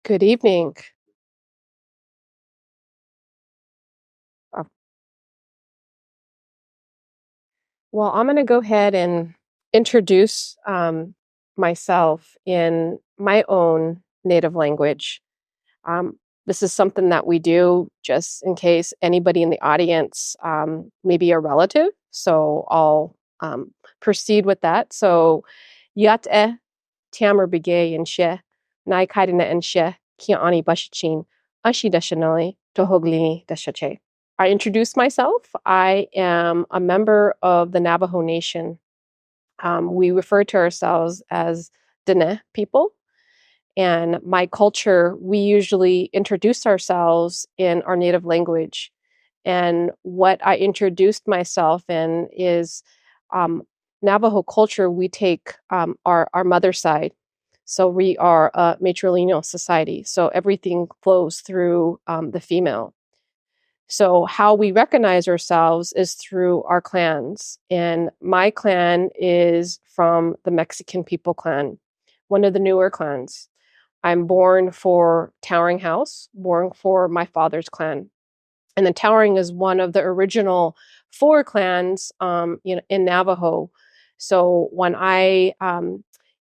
Good evening. Uh, Well, I'm going to go ahead and introduce myself in my own native language. Um, this is something that we do just in case anybody in the audience may be a relative. So I'll proceed with that. So, Yat e Tamer Begay and She, Nai Kaidina and She, Kia Ani Bashichin, Ashi Dashanali, Tohoglini Dashache. I introduce myself. I am a member of the Navajo Nation. We refer to ourselves as Dene people. And my culture, we usually introduce ourselves in our native language. And what I introduced myself in is um, Navajo culture, we take our mother side. So we are a matrilineal society. So everything flows through the female. So, how we recognize ourselves is through our clans. And my clan is from the Mexican people clan, one of the newer clans. I'm born for Towering House, born for my father's clan. And the Towering is one of the original four clans in Navajo. So, when I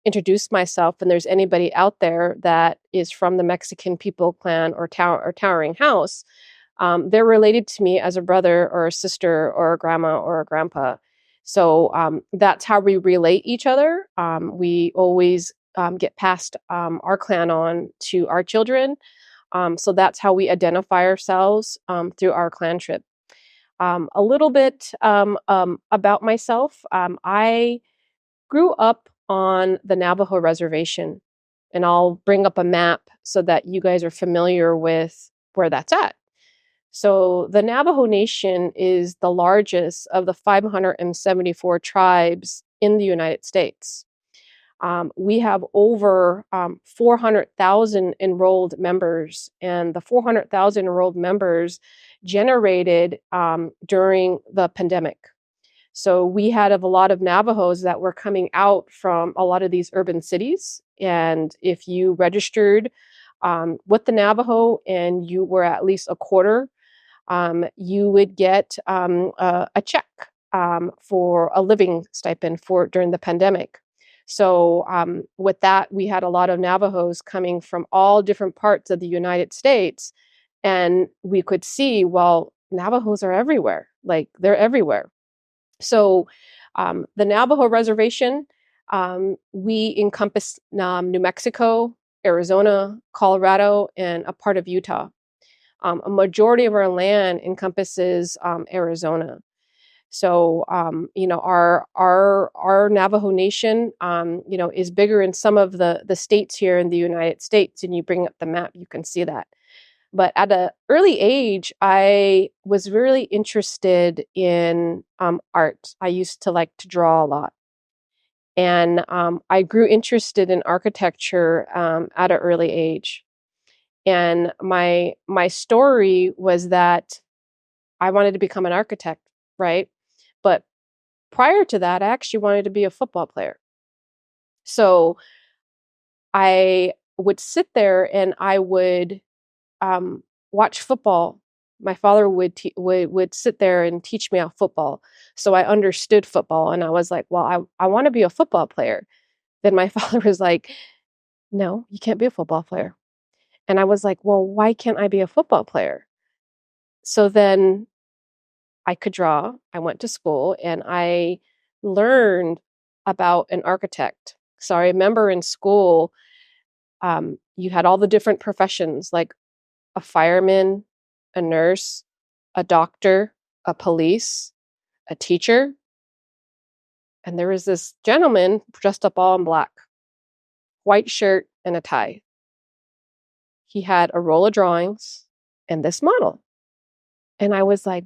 introduce myself, and there's anybody out there that is from the Mexican people clan or Towering House, they're related to me as a brother or a sister or a grandma or a grandpa. So that's how we relate each other. We always get passed our clan on to our children. So that's how we identify ourselves through our clan trip. A little bit about myself. I grew up on the Navajo reservation, and I'll bring up a map so that you guys are familiar with where that's at. So the Navajo Nation is the largest of the 574 tribes in the United States. We have over 400,000 enrolled members, and the 400,000 enrolled members generated during the pandemic. So we had a lot of Navajos that were coming out from a lot of these urban cities. And if you registered with the Navajo and you were at least a quarter, you would get a check for a living stipend for during the pandemic. So with that, we had a lot of Navajos coming from all different parts of the United States, and we could see, well, Navajos are everywhere. Like they're everywhere. So the Navajo reservation, we encompass New Mexico, Arizona, Colorado, and a part of Utah. A majority of our land encompasses Arizona. So, our Navajo Nation, is bigger in some of the states here in the United States. And you bring up the map, you can see that. But at an early age, I was really interested in art. I used to like to draw a lot. And I grew interested in architecture at an early age. And my story was that I wanted to become an architect, right? But prior to that, I actually wanted to be a football player. So I would sit there and I would watch football. My father would sit there and teach me about football, so I understood football, and I was like, "Well, I want to be a football player." Then my father was like, "No, you can't be a football player," and I was like, "Well, why can't I be a football player?" So then I could draw. I went to school and I learned about an architect. So I remember in school, you had all the different professions like a fireman, a nurse, a doctor, a police, a teacher. And there was this gentleman dressed up all in black, white shirt and a tie. He had a roll of drawings and this model. And I was like,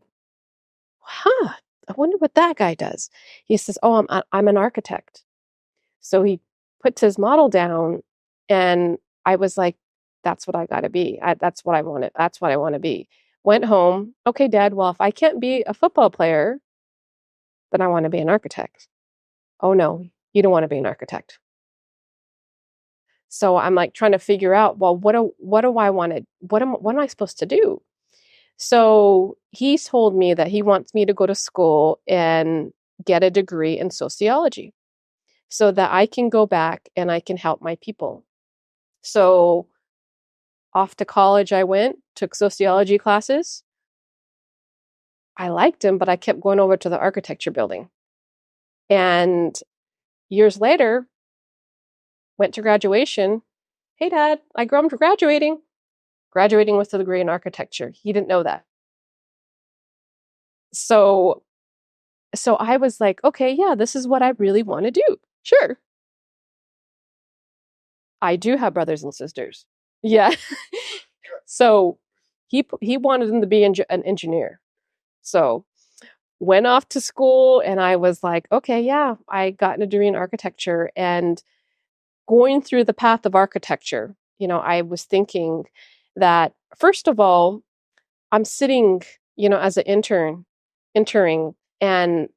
huh, I wonder what that guy does. He says, oh, I'm an architect. So he puts his model down, and I was like, that's what I got to be. That's what I wanted. That's what I want to be. Went home. Okay, Dad, well, if I can't be a football player, then I want to be an architect. Oh, no, you don't want to be an architect. So I'm like trying to figure out, well, what do I want to, what am I supposed to do? So he told me that he wants me to go to school and get a degree in sociology so that I can go back and I can help my people. So off to college I went, took sociology classes. I liked them, but I kept going over to the architecture building. And years later, went to graduation. Hey, Dad, I'm graduating with a degree in architecture. He didn't know that. So, so I was like, okay, yeah, this is what I really want to do. Sure. I do have brothers and sisters. Yeah. So he wanted him to be an engineer. So went off to school and I was like, okay, yeah, I got a degree in architecture and going through the path of architecture, I was thinking that first of all, I'm sitting, as an entering, and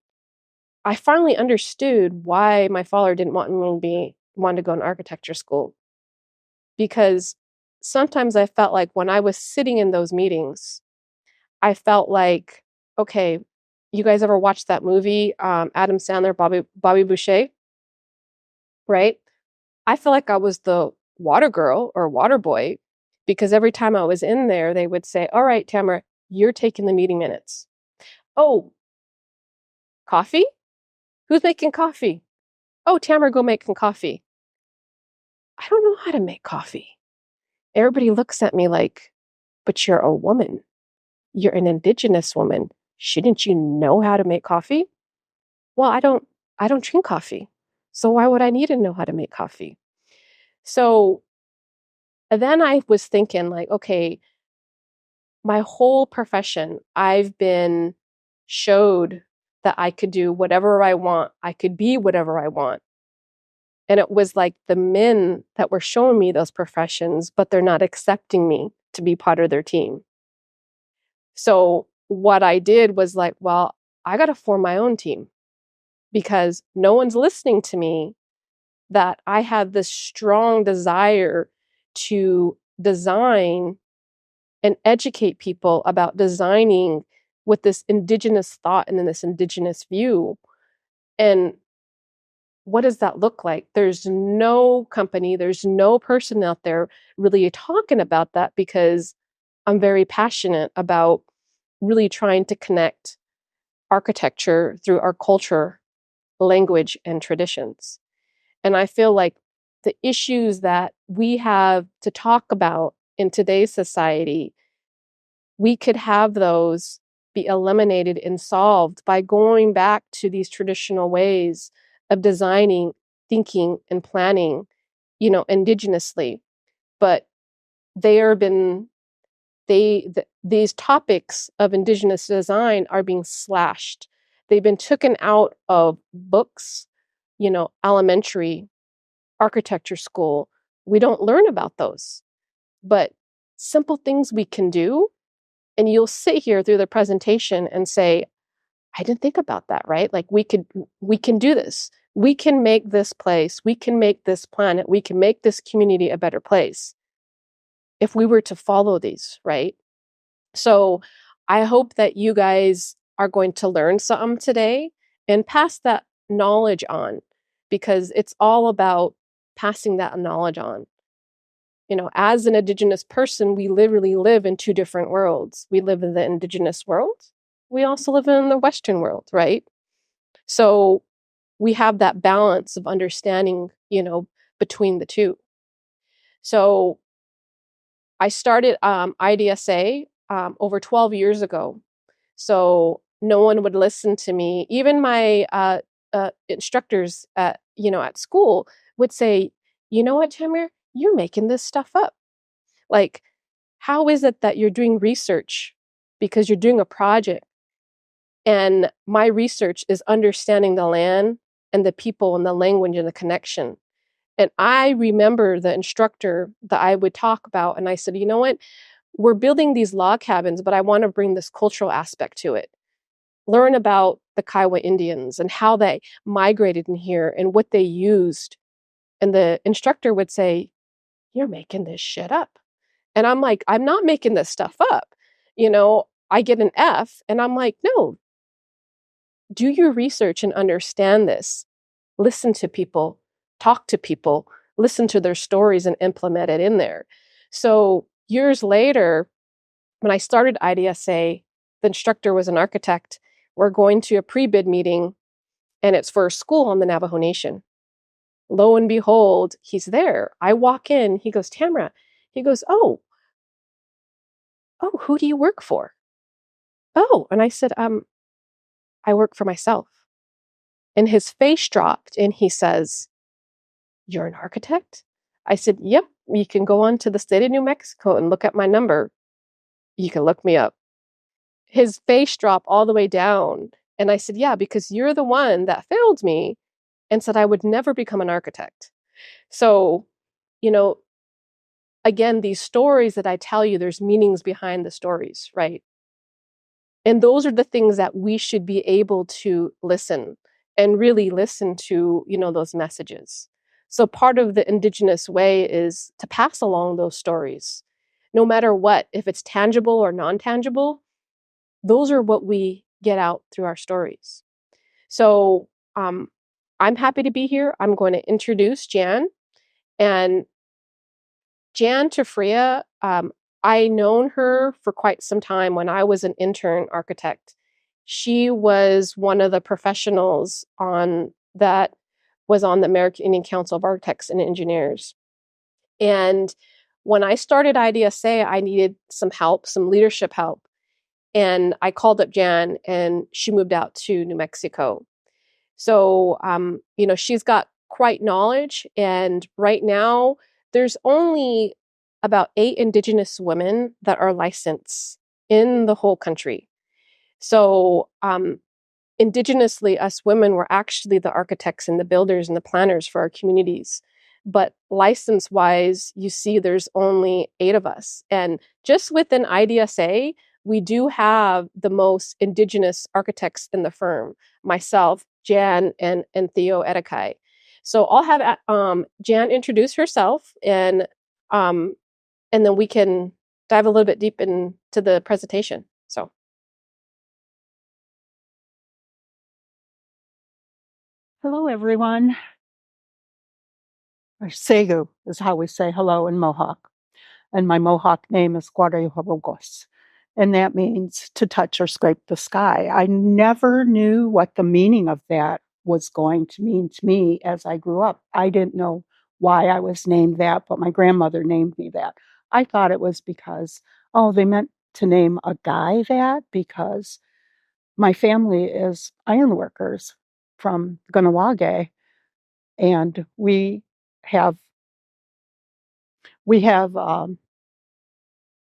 I finally understood why my father didn't want to go in architecture school. Because sometimes I felt like when I was sitting in those meetings, I felt like, okay, you guys ever watched that movie, Adam Sandler, Bobby Boucher, right? I feel like I was the water girl or water boy because every time I was in there, they would say, all right, Tamarah, you're taking the meeting minutes. Oh, coffee? Who's making coffee? Oh, Tamarah, go make some coffee. I don't know how to make coffee. Everybody looks at me like, but you're a woman. You're an Indigenous woman. Shouldn't you know how to make coffee? Well, I don't drink coffee. So why would I need to know how to make coffee? So then I was thinking like, okay, my whole profession, I've been showed that I could do whatever I want. I could be whatever I want. And it was like the men that were showing me those professions, but they're not accepting me to be part of their team. So what I did was like, well, I got to form my own team because no one's listening to me, that I have this strong desire to design and educate people about designing with this Indigenous thought and then this Indigenous view. And what does that look like? There's no company, there's no person out there really talking about that because I'm very passionate about really trying to connect architecture through our culture, language, and traditions. And I feel like the issues that we have to talk about in today's society, we could have those be eliminated and solved by going back to these traditional ways of designing, thinking, and planning, indigenously. But they are been these topics of Indigenous design are being slashed. They've been taken out of books, elementary, architecture school. We don't learn about those, but simple things we can do. And you'll sit here through the presentation and say, I didn't think about that, right? Like we can do this. We can make this place, we can make this planet, we can make this community a better place if we were to follow these, right? So I hope that you guys are going to learn something today and pass that knowledge on, because it's all about passing that knowledge on. As an Indigenous person, we literally live in two different worlds. We live in the Indigenous world. We also live in the Western world, right? So we have that balance of understanding, between the two. So I started IDSA over 12 years ago. So no one would listen to me. Even my instructors at school would say, you know what, Tamarah, you're making this stuff up. Like, how is it that you're doing research because you're doing a project? And my research is understanding the land and the people and the language and the connection. And I remember the instructor that I would talk about, and I said, you know what? We're building these log cabins, but I want to bring this cultural aspect to it. Learn about the Kiowa Indians and how they migrated in here and what they used. And the instructor would say, you're making this shit up. And I'm like, I'm not making this stuff up. I get an F and I'm like, no, do your research and understand this. Listen to people, talk to people, listen to their stories and implement it in there. So years later, when I started IDSA, the instructor was an architect. We're going to a pre-bid meeting and it's for a school on the Navajo Nation. Lo and behold, he's there. I walk in, he goes, Tamarah. He goes, oh, who do you work for? Oh, and I said, I work for myself. And his face dropped and he says, you're an architect? I said, yep, you can go on to the state of New Mexico and look at my number. You can look me up. His face dropped all the way down. And I said, yeah, because you're the one that failed me and said I would never become an architect. So, you know, again, these stories that I tell you, there's meanings behind the stories, right? And those are the things that we should be able to listen and really listen to, those messages. So part of the Indigenous way is to pass along those stories. No matter what, if it's tangible or non-tangible, those are what we get out through our stories. So I'm happy to be here. I'm going to introduce Jan. And Jan Tifrea, I known her for quite some time when I was an intern architect. She was one of the professionals that was on the American Indian Council of Architects and Engineers. And when I started IDSA, I needed some help, some leadership help. And I called up Jan and she moved out to New Mexico. So, she's got quite knowledge. And right now, there's only about 8 Indigenous women that are licensed in the whole country. So, indigenously, us women were actually the architects and the builders and the planners for our communities. But license wise, you see, there's only 8 of us. And just within IDSA, we do have the most Indigenous architects in the firm, myself, Jan, and Theo Edekai. So I'll have Jan introduce herself and then we can dive a little bit deep into the presentation. So. Hello, everyone. Or Segu is how we say hello in Mohawk. And my Mohawk name is Guarayuharogos. And that means to touch or scrape the sky. I never knew what the meaning of that was going to mean to me as I grew up. I didn't know why I was named that, but my grandmother named me that. I thought it was because, they meant to name a guy that because my family is ironworkers from Ganawage. And have we have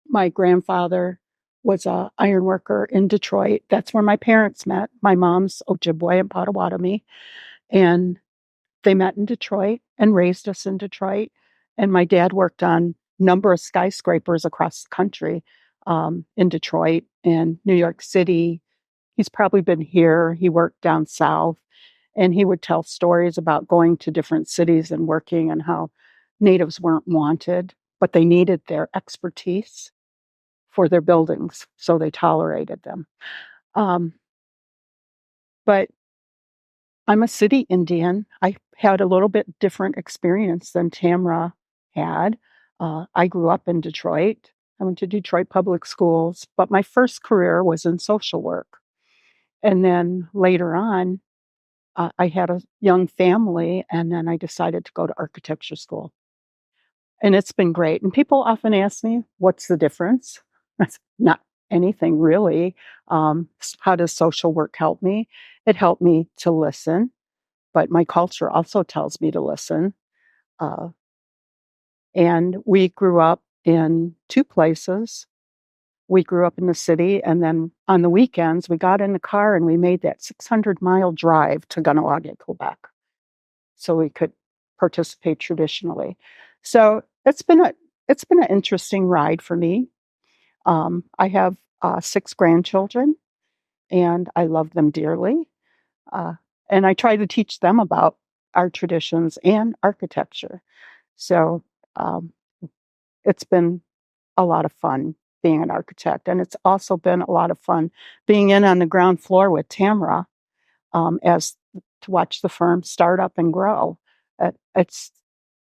my grandfather was a iron worker in Detroit. That's where my parents met. My mom's Ojibwe and Potawatomi, and they met in Detroit and raised us in Detroit. And my dad worked on a number of skyscrapers across the country, in Detroit and New York City. He's probably been here. He worked down south. And he would tell stories about going to different cities and working and how natives weren't wanted, but they needed their expertise for their buildings, so they tolerated them. But I'm a city Indian. I had a little bit different experience than Tamarah had. I grew up in Detroit. I went to Detroit public schools, but my first career was in social work. And then later on, I had a young family, and then I decided to go to architecture school. And it's been great. And people often ask me, what's the difference? That's not anything really. How does social work help me? It helped me to listen, but my culture also tells me to listen. And we grew up in 2 places. We grew up in the city, and then on the weekends, we got in the car and we made that 600-mile drive to Ganawage, Quebec, so we could participate traditionally. So it's been an interesting ride for me. I have 6 grandchildren, and I love them dearly. Uh, and I try to teach them about our traditions and architecture. So it's been a lot of fun being an architect. And it's also been a lot of fun being in on the ground floor with Tamarah, as to watch the firm start up and grow. It's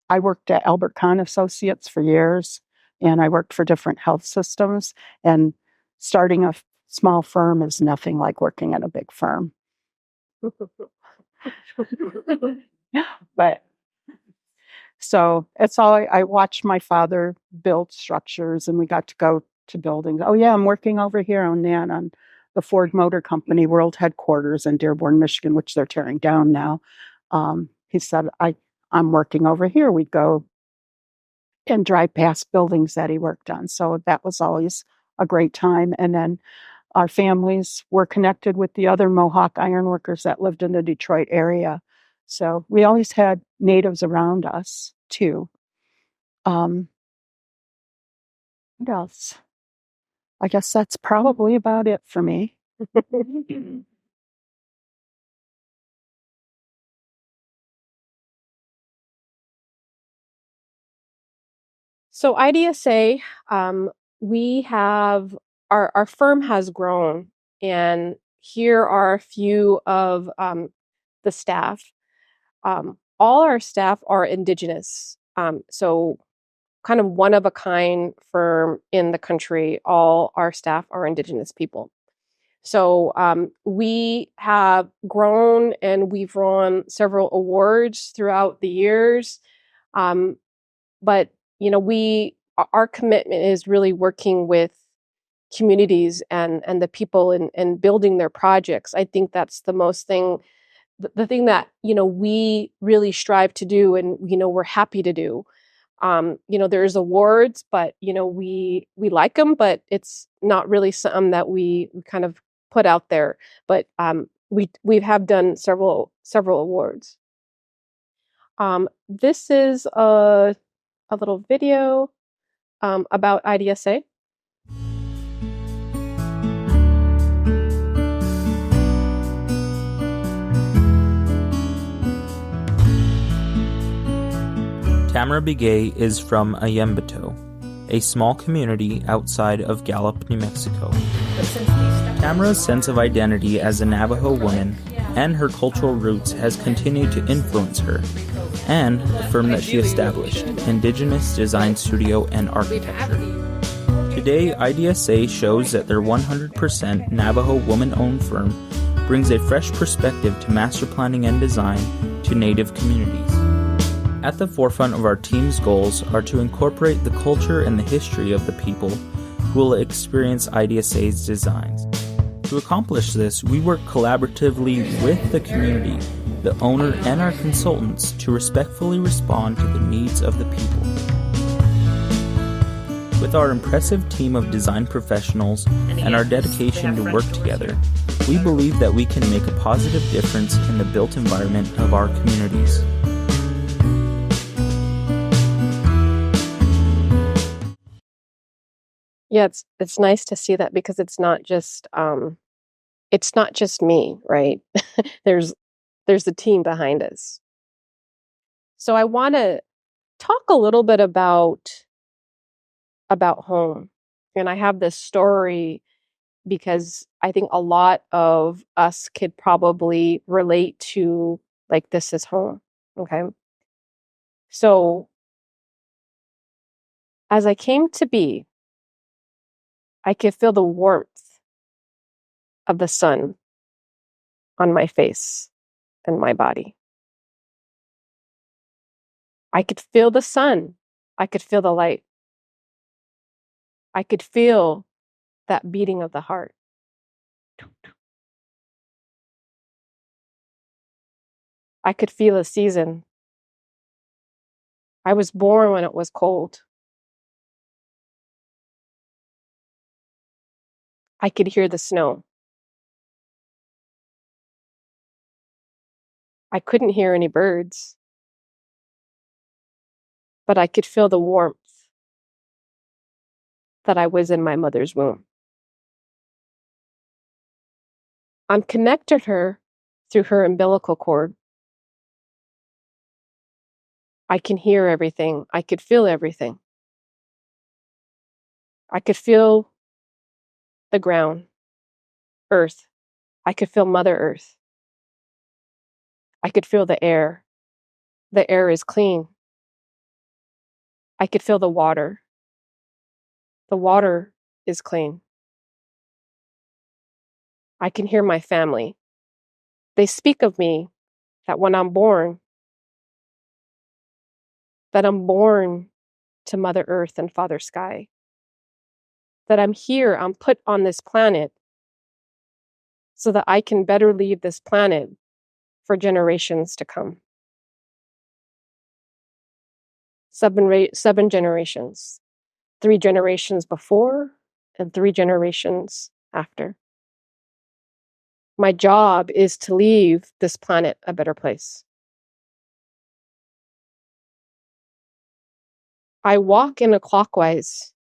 I worked at Albert Kahn Associates for years, and I worked for different health systems. And starting a small firm is nothing like working at a big firm. But so it's all I watched my father build structures, and we got to go to buildings. Oh yeah, I'm working over here on that on the Ford Motor Company world headquarters in Dearborn, Michigan, which they're tearing down now. He said, I'm working over here. We'd go and drive past buildings that he worked on. So that was always a great time. And then our families were connected with the other Mohawk ironworkers that lived in the Detroit area. So we always had natives around us too. What else? I guess that's probably about it for me. So IDSA, we have our firm has grown, and here are a few of the staff. All our staff are Indigenous, so kind of one of a kind firm in the country. All our staff are Indigenous people. So we have grown, and we've won several awards throughout the years. But our commitment is really working with communities and the people and building their projects. I think that's the thing that we really strive to do, and we're happy to do. There's awards, but we like them, but it's not really something that we kind of put out there. But we have done several awards. This is a little video about IDSA. Tamarah Begay is from Ayembeto, a small community outside of Gallup, New Mexico. Tamarah's sense of identity as a Navajo woman and her cultural roots has continued to influence her and the firm that she established, Indigenous Design Studio and Architecture. Today, IDSA shows that their 100% Navajo woman-owned firm brings a fresh perspective to master planning and design to Native communities. At the forefront of our team's goals are to incorporate the culture and the history of the people who will experience IDSA's designs. To accomplish this, we work collaboratively with the community, the owner, and our consultants to respectfully respond to the needs of the people. With our impressive team of design professionals and our dedication to work together, we believe that we can make a positive difference in the built environment of our communities. Yeah, it's nice to see that, because it's not just me, right? there's a team behind us. So I want to talk a little bit about home. And I have this story because I think a lot of us could probably relate to, like, this is home. Okay. So as I came to be, I could feel the warmth of the sun on my face and my body. I could feel the sun. I could feel the light. I could feel that beating of the heart. I could feel a season. I was born when it was cold. I could hear the snow. I couldn't hear any birds, but I could feel the warmth that I was in my mother's womb. I'm connected to her through her umbilical cord. I can hear everything. I could feel everything. I could feel the ground, earth. I could feel Mother Earth. I could feel the air. The air is clean. I could feel the water. The water is clean. I can hear my family. They speak of me that when I'm born, that I'm born to Mother Earth and Father Sky, that I'm here, I'm put on this planet so that I can better leave this planet for generations to come. Seven generations, 3 generations before and 3 generations after. My job is to leave this planet a better place. I walk in a clockwise.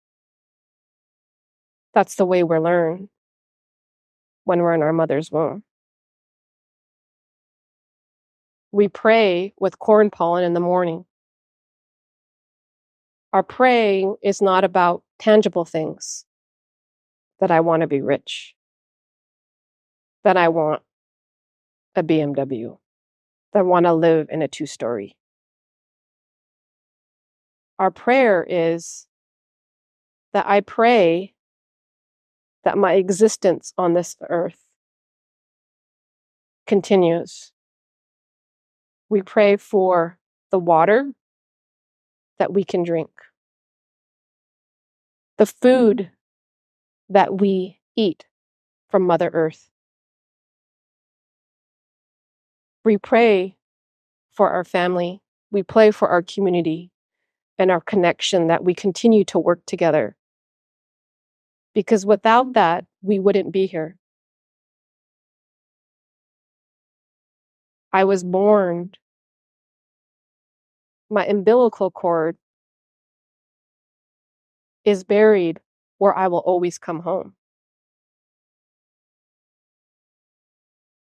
That's the way we learn when we're in our mother's womb. We pray with corn pollen in the morning. Our praying is not about tangible things, that I want to be rich, that I want a BMW, that I want to live in a 2-story. Our prayer is that I pray that my existence on this earth continues. We pray for the water that we can drink, the food that we eat from Mother Earth. We pray for our family. We pray for our community and our connection, that we continue to work together. Because without that, we wouldn't be here. I was born, my umbilical cord is buried where I will always come home.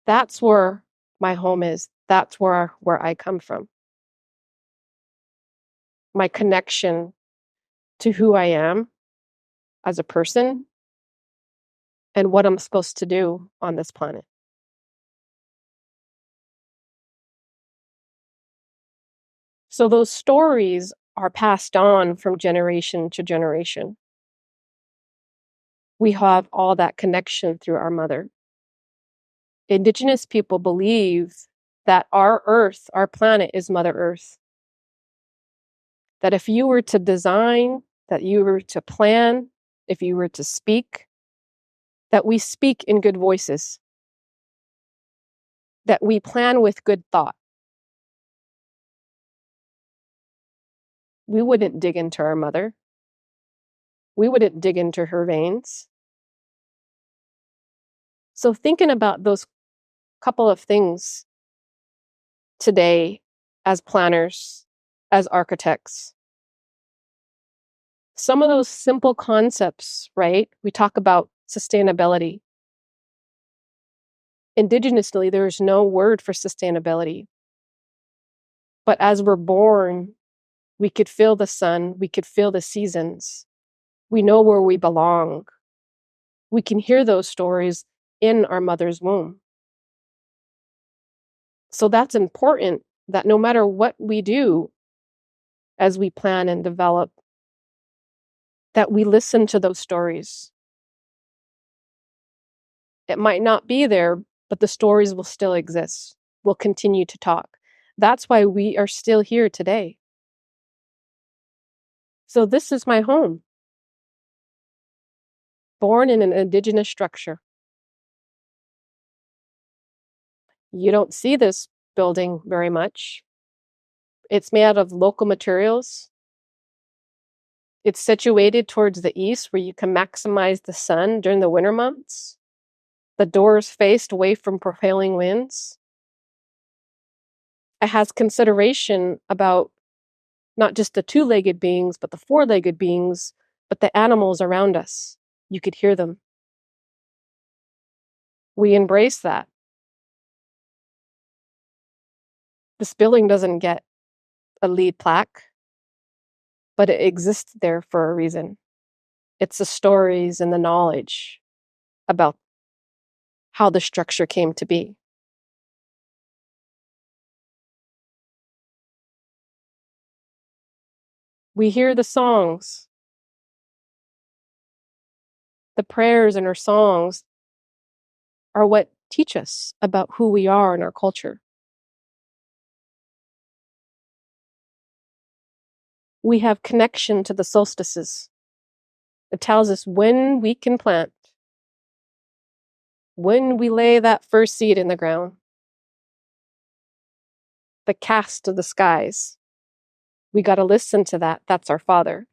That's where my home is. That's where I come from. My connection to who I am as a person and what I'm supposed to do on this planet. So those stories are passed on from generation to generation. We have all that connection through our mother. Indigenous people believe that our earth, our planet, is Mother Earth. That if you were to design, that you were to plan, if you were to speak, that we speak in good voices, that we plan with good thought. We wouldn't dig into our mother. We wouldn't dig into her veins. So thinking about those couple of things today as planners, as architects, some of those simple concepts, right? We talk about sustainability. Indigenously, there is no word for sustainability. But as we're born, we could feel the sun, we could feel the seasons. We know where we belong. We can hear those stories in our mother's womb. So that's important, that no matter what we do as we plan and develop, that we listen to those stories. It might not be there, but the stories will still exist. We'll continue to talk. That's why we are still here today. So this is my home. Born in an Indigenous structure. You don't see this building very much. It's made out of local materials. It's situated towards the east where you can maximize the sun during the winter months. The doors faced away from prevailing winds. It has consideration about not just the 2-legged beings, but the 4-legged beings, but the animals around us. You could hear them. We embrace that. This building doesn't get a LEED plaque, but it exists there for a reason. It's the stories and the knowledge about how the structure came to be. We hear the songs, the prayers in our songs are what teach us about who we are in our culture. We have connection to the solstices. It tells us when we can plant, when we lay that first seed in the ground, the cast of the skies. We got to listen to that. That's our Father.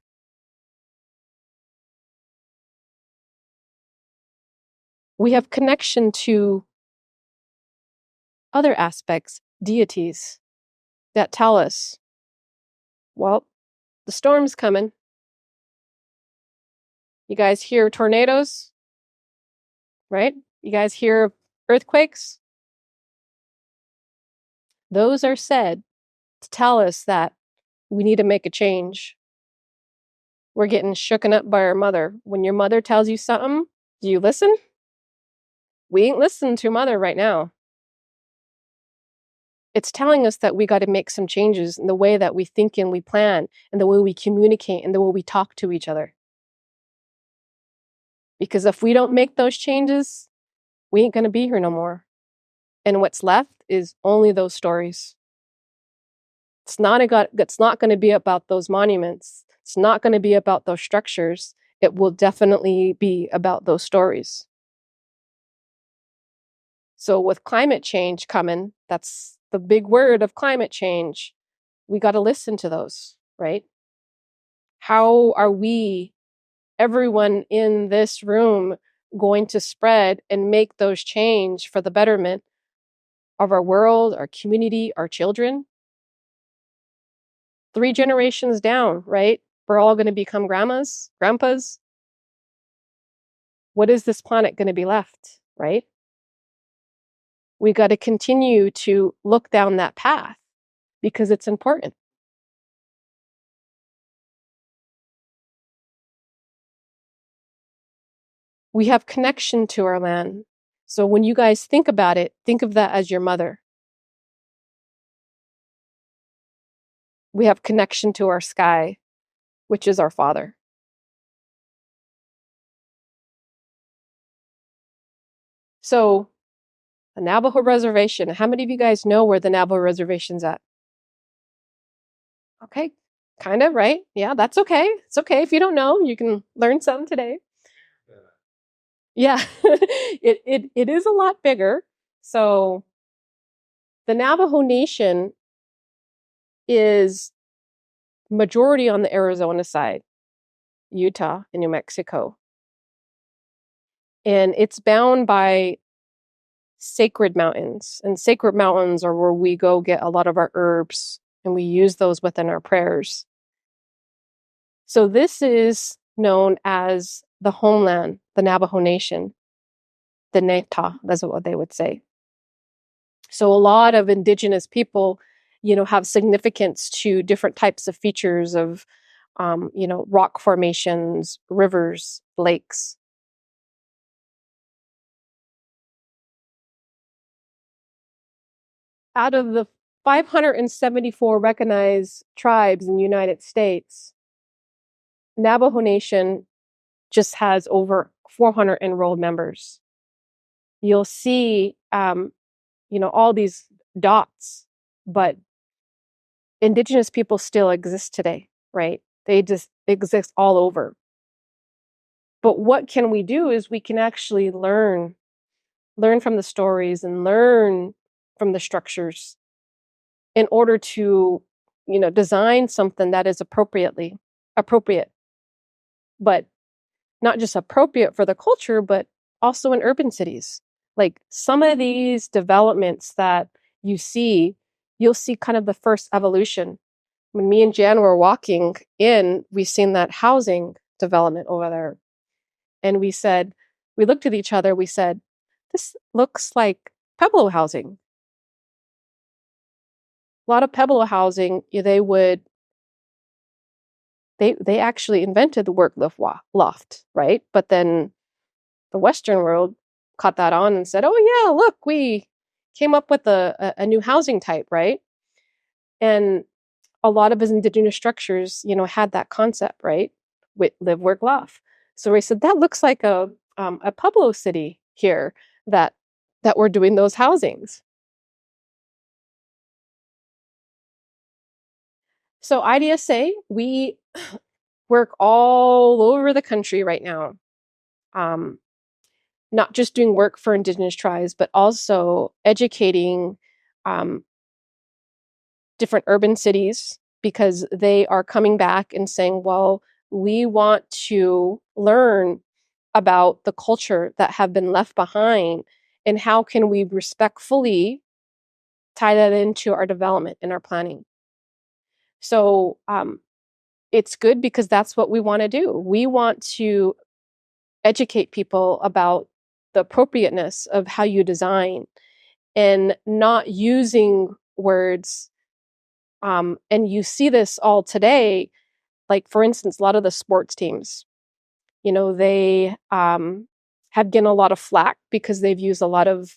We have connection to other aspects, deities, that tell us, well, the storm's coming. You guys hear tornadoes, right? You guys hear earthquakes? Those are said to tell us that we need to make a change. We're getting shooken up by our mother. When your mother tells you something, do you listen? We ain't listening to mother right now. It's telling us that we got to make some changes in the way that we think and we plan, and the way we communicate, and the way we talk to each other. Because if we don't make those changes, we ain't going to be here no more. And what's left is only those stories. It's not going to be about those monuments. It's not going to be about those structures. It will definitely be about those stories. So with climate change coming, that's the big word of climate change. We got to listen to those, right? How are we, everyone in this room, going to spread and make those change for the betterment of our world, our community, our children? 3 generations down, right? We're all going to become grandmas, grandpas. What is this planet going to be left, right? We got to continue to look down that path because it's important. We have connection to our land. So when you guys think about it, think of that as your mother. We have connection to our sky, which is our Father. So the Navajo Reservation, how many of you guys know where the Navajo Reservation's at? Okay, kind of, right? Yeah, that's okay. It's okay if you don't know. You can learn something today. Yeah, it is a lot bigger. So the Navajo Nation is majority on the Arizona side, Utah and New Mexico. And it's bound by sacred mountains. And sacred mountains are where we go get a lot of our herbs, and we use those within our prayers. So this is known as the homeland, the Navajo Nation, the Neta, that's what they would say. So a lot of indigenous people, have significance to different types of features of, rock formations, rivers, lakes. Out of the 574 recognized tribes in the United States, Navajo Nation just has over 400 enrolled members. You'll see, all these dots, but indigenous people still exist today, right? They just exist all over. But what can we do is we can actually learn from the stories and learn from the structures in order to, design something that is appropriate, but not just appropriate for the culture, but also in urban cities. Like some of these developments that you'll see kind of the first evolution. When me and Jan were walking in, we seen that housing development over there. And we looked at each other, we said, this looks like Pueblo housing. A lot of Pueblo housing, they would they actually invented the work loft, right? But then the Western world caught that on and said, "Oh yeah, look, we came up with a new housing type, right?" And a lot of his indigenous structures, had that concept, right? With live, work, love. So we said that looks like a Pueblo city here that we're doing those housings. So IDSA, we work all over the country right now. Not just doing work for Indigenous tribes, but also educating um, different urban cities because they are coming back and saying, well, we want to learn about the culture that have been left behind and how can we respectfully tie that into our development and our planning. So it's good because that's what we want to do. We want to educate people about the appropriateness of how you design and not using words. And you see this all today, like for instance, a lot of the sports teams, they have gotten a lot of flack because they've used a lot of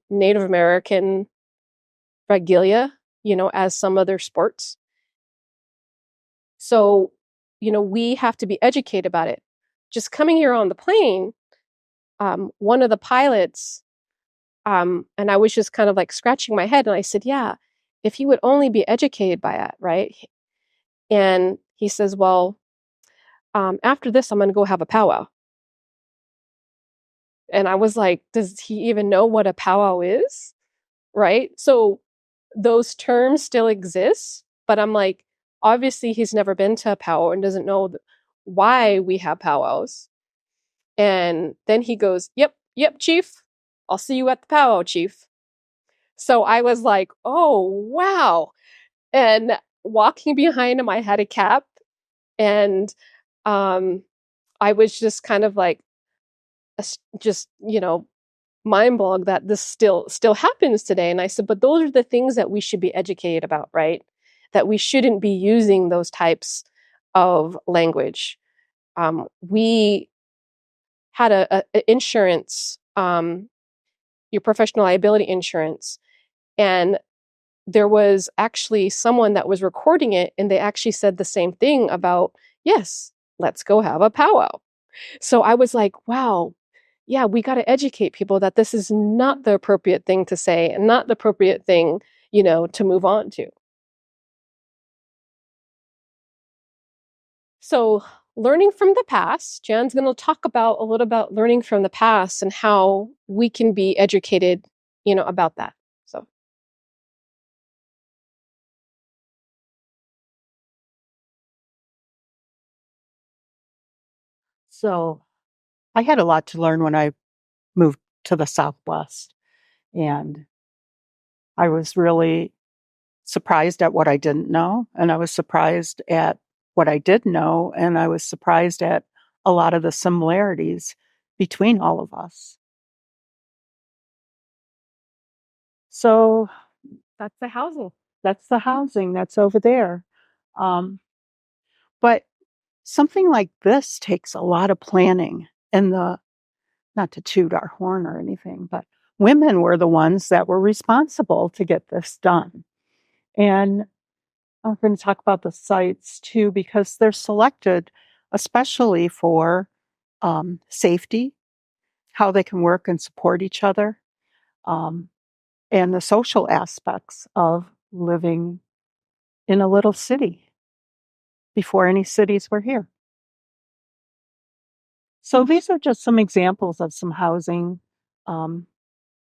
Native American regalia, as some of their sports. So, we have to be educated about it. Just coming here on the plane, one of the pilots, and I was just kind of like scratching my head, and I said, "Yeah, if you would only be educated by it, right?" And he says, "Well, after this, I'm going to go have a powwow." And I was like, "Does he even know what a powwow is?" Right? So those terms still exist, but I'm like, obviously he's never been to a powwow and doesn't know why we have powwows. And then he goes, "Yep, yep, chief. I'll see you at the powwow, chief." So I was like, "Oh, wow." And walking behind him, I had a cap, and um, I was just kind of like, just mind blown that this still happens today. And I said, but those are the things that we should be educated about, right? That we shouldn't be using those types of language. We had a insurance, your professional liability insurance, and there was actually someone that was recording it, and they actually said the same thing about, yes, let's go have a powwow. So I was like, wow, yeah, we got to educate people that this is not the appropriate thing to say and not the appropriate thing, to move on to. So learning from the past, Jan's going to talk about a little about learning from the past and how we can be educated, about that. So. So I had a lot to learn when I moved to the Southwest, and I was really surprised at what I didn't know, and I was surprised at what I did know, and I was surprised at a lot of the similarities between all of us. So That's the housing. that's the housing that's over there. Um, but something like this takes a lot of planning, and not to toot our horn or anything, but women were the ones that were responsible to get this done. And I'm going to talk about the sites too, because they're selected especially for safety, how they can work and support each other, um, and the social aspects of living in a little city before any cities were here. So these are just some examples of some housing, um,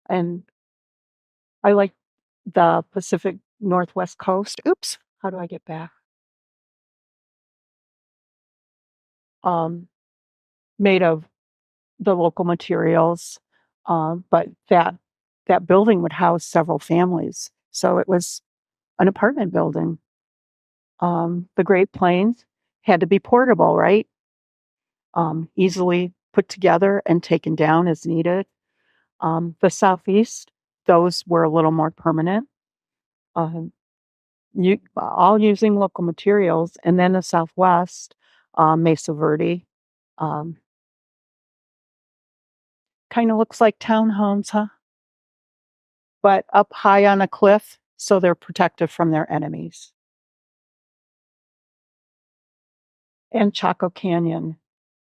and I like the Pacific Northwest coast. Oops, how do I get back? Um, Made of the local materials, but that building would house several families, so it was an apartment building. The Great Plains had to be portable, right? Easily put together and taken down as needed. The Southeast, those were a little more permanent. Um, all using local materials. And then the Southwest, Mesa Verde, kind of looks like townhomes, huh? But up high on a cliff, so they're protected from their enemies. And Chaco Canyon.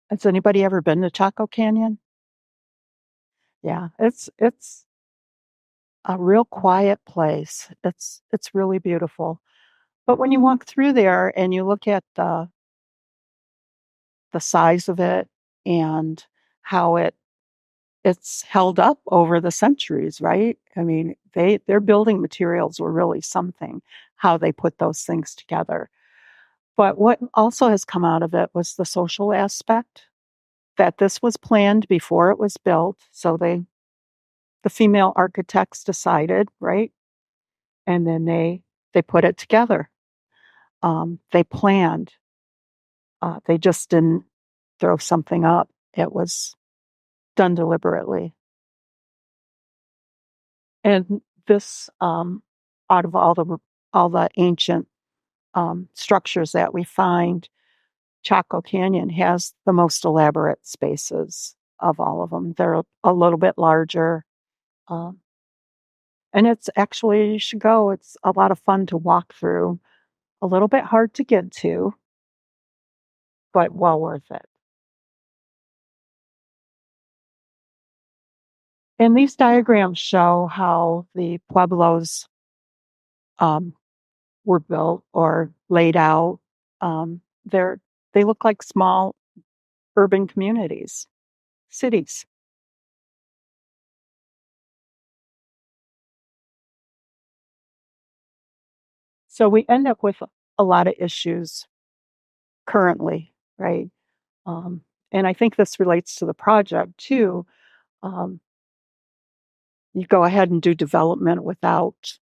Has anybody ever been to Chaco Canyon? Yeah, it's a real quiet place. It's really beautiful. But when you walk through there and you look at the size of it and how it's held up over the centuries, right? I mean, their building materials were really something, how they put those things together. But what also has come out of it was the social aspect, that this was planned before it was built. So the female architects decided, right? And then they put it together. They planned. They just didn't throw something up. It was done deliberately. And this, out of all the ancient structures that we find, Chaco Canyon has the most elaborate spaces of all of them. They're a little bit larger. Um, and it's actually, you should go. It's a lot of fun to walk through. A little bit hard to get to, but well worth it. And these diagrams show how the pueblos were built or laid out. They look like small urban communities, cities. So we end up with a lot of issues currently, right? Um, and I think this relates to the project too. Um, you go ahead and do development without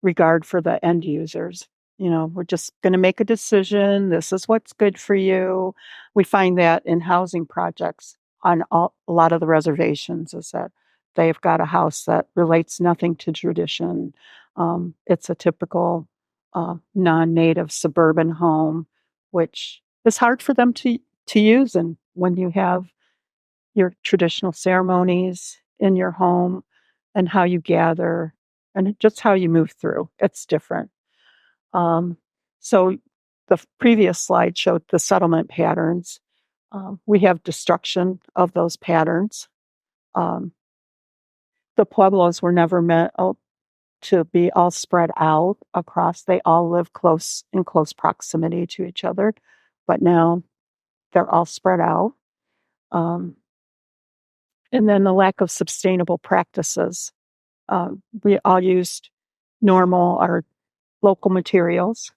regard for the end users. We're just going to make a decision. This is what's good for you. We find that in housing projects on a lot of the reservations is that they've got a house that relates nothing to tradition. It's a typical non-native suburban home, which is hard for them to use. And when you have your traditional ceremonies in your home and how you gather and just how you move through, it's different. So the previous slide showed the settlement patterns. We have destruction of those patterns. Um, the pueblos were never meant to be all spread out across. They all live in close proximity to each other, but now they're all spread out. Um, and then the lack of sustainable practices. We all used normal or local materials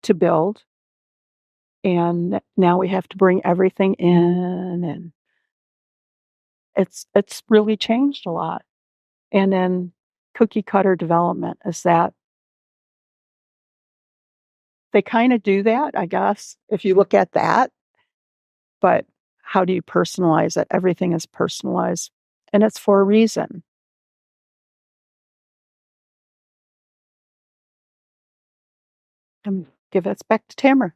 to build. And now we have to bring everything in, and it's really changed a lot. And then cookie cutter development is that they kind of do that, I guess, if you look at that. But how do you personalize it? Everything is personalized, and it's for a reason. And give it back to Tamarah.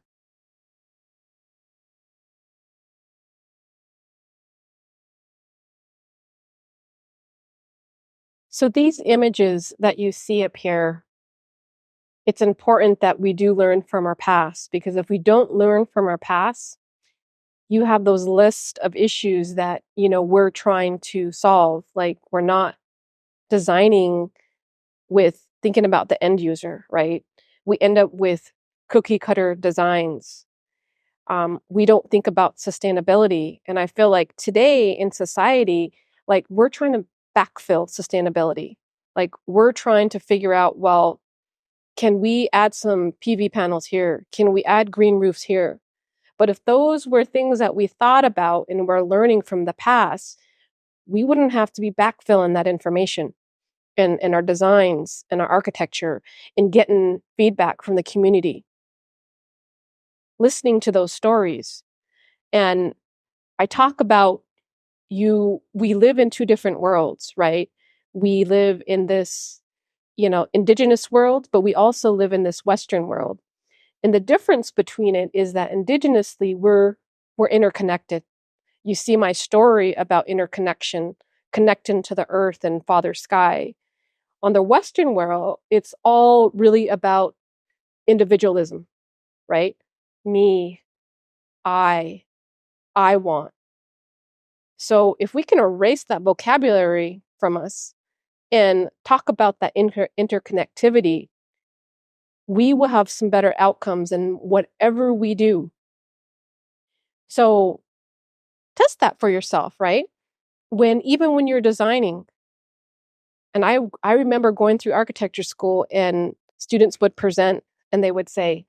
So these images that you see up here, it's important that we do learn from our past, because if we don't learn from our past, you have those list of issues that, we're trying to solve. Like, we're not designing with thinking about the end user, right? We end up with cookie cutter designs. We don't think about sustainability. And I feel like today in society, like, we're trying to backfill sustainability. Like, we're trying to figure out, well, can we add some PV panels here? Can we add green roofs here? But if those were things that we thought about and we're learning from the past, we wouldn't have to be backfilling that information in our designs and our architecture and getting feedback from the community, listening to those stories. And I talk about we live in two different worlds, right? We live in this indigenous world, but we also live in this Western world. And the difference between it is that indigenously, we're interconnected. You see my story about interconnection, connecting to the earth and Father Sky. On the Western world, it's all really about individualism, right? Me, I want. So if we can erase that vocabulary from us and talk about that interconnectivity, we will have some better outcomes in whatever we do. So test that for yourself, right? Even when you're designing. And I remember going through architecture school and students would present and they would say,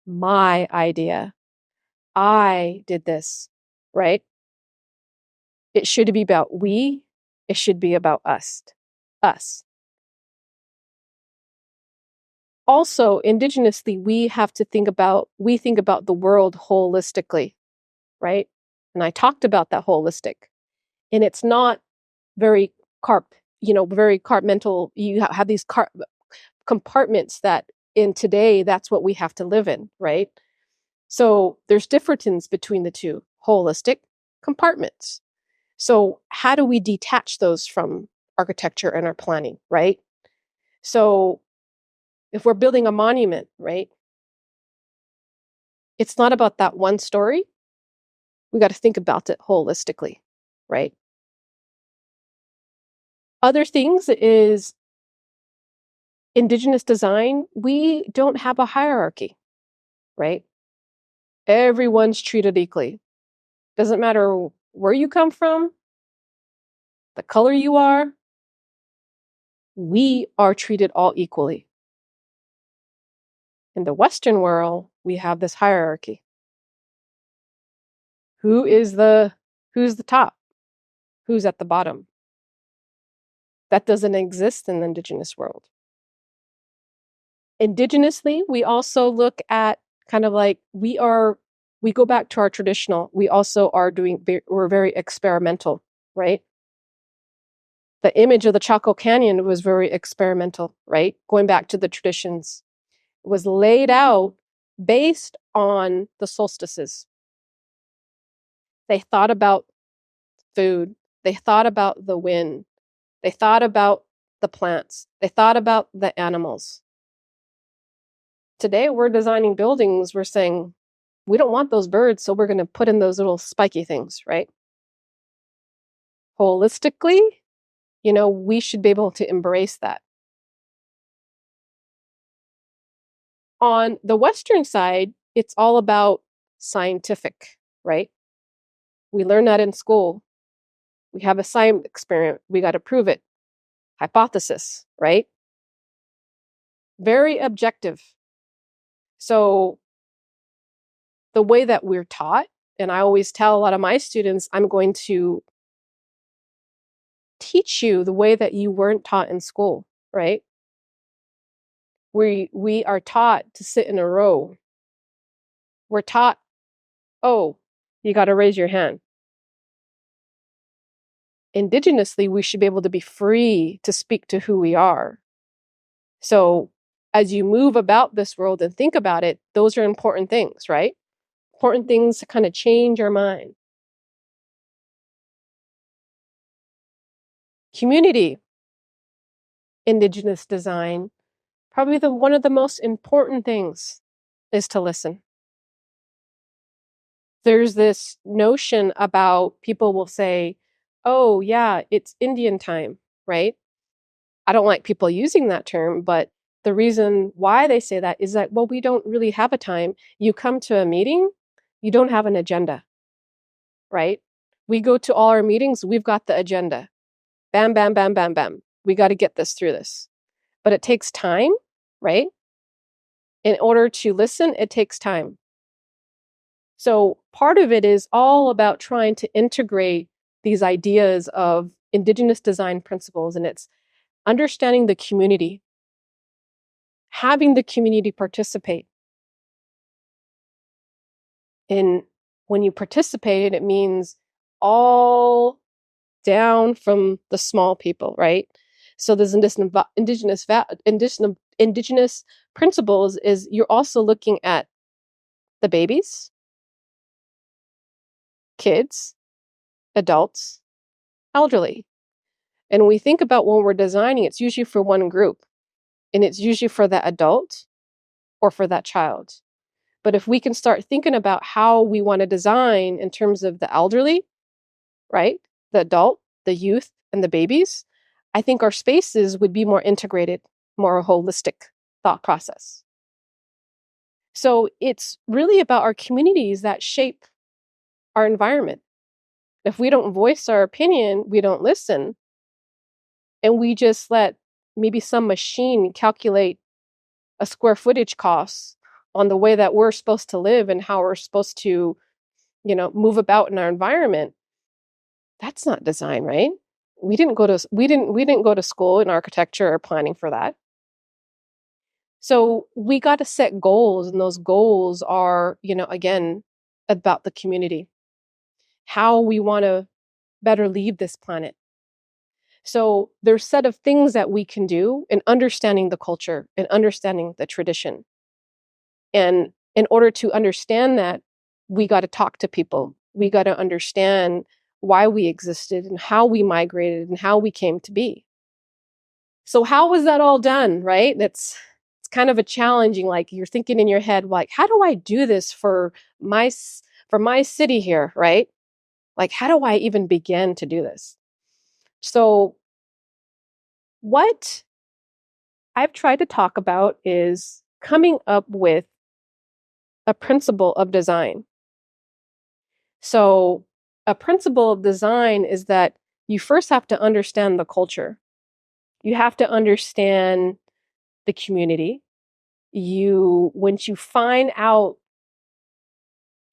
my idea, I did this, right? It should be about we, it should be about us. Also, indigenously, we think about the world holistically, right? And I talked about that holistic. And it's not very very compartmental. You have these compartments that in today, that's what we have to live in, right? So there's differences between the two holistic compartments. So how do we detach those from architecture and our planning, right? So if we're building a monument, right, it's not about that one story. We got to think about it holistically, right? Other things is Indigenous design, we don't have a hierarchy, right? Everyone's treated equally. Doesn't matter where you come from, the color you are, we are treated all equally. In the Western world, we have this hierarchy. Who's the top? Who's at the bottom? That doesn't exist in the Indigenous world. Indigenously, we also look at kind of like we go back to our traditional. We also we're very experimental, right? The image of the Chaco Canyon was very experimental, right? Going back to the traditions. It was laid out based on the solstices. They thought about food. They thought about the wind. They thought about the plants. They thought about the animals. Today, we're designing buildings. We're saying, we don't want those birds, so we're going to put in those little spiky things, right? Holistically, we should be able to embrace that. On the Western side, it's all about scientific, right? We learn that in school. We have a science experiment. We got to prove it. Hypothesis, right? Very objective. So the way that we're taught, and I always tell a lot of my students, I'm going to teach you the way that you weren't taught in school, right? We are taught to sit in a row. We're taught, oh, you got to raise your hand. Indigenously, we should be able to be free to speak to who we are. So as you move about this world and think about it, those are important things, right? Important things to kind of change our mind. Community, Indigenous design, probably one of the most important things is to listen. There's this notion about people will say, oh yeah, it's Indian time, right? I don't like people using that term, but the reason why they say that is that, well, we don't really have a time. You come to a meeting, you don't have an agenda, right? We go to all our meetings, we've got the agenda. Bam, bam, bam, bam, bam. We got to get this through this. But it takes time, right? In order to listen, it takes time. So part of it is all about trying to integrate these ideas of Indigenous design principles, and it's understanding the community, having the community participate. And when you participate, it means all down from the small people, right? So there's indigenous principles is you're also looking at the babies, kids, adults, elderly. And we think about when we're designing, it's usually for one group, and it's usually for that adult or for that child. But if we can start thinking about how we want to design in terms of the elderly, right? The adult, the youth, and the babies, I think our spaces would be more integrated, more holistic thought process. So it's really about our communities that shape our environment. If we don't voice our opinion, we don't listen, and we just let maybe some machine calculate a square footage cost on the way that we're supposed to live and how we're supposed to, move about in our environment, that's not design, right? We didn't go to school in architecture or planning for that. So we got to set goals, and those goals are, again, about the community, how we want to better leave this planet. So there's a set of things that we can do in understanding the culture and understanding the tradition. And in order to understand that, we got to talk to people. We got to understand why we existed and how we migrated and how we came to be. So how was that all done, right? It's kind of a challenging, like you're thinking in your head, like, how do I do this for my city here, right? Like, how do I even begin to do this? So what I've tried to talk about is coming up with a principle of design. So a principle of design is that you first have to understand the culture. You have to understand the community. Once you find out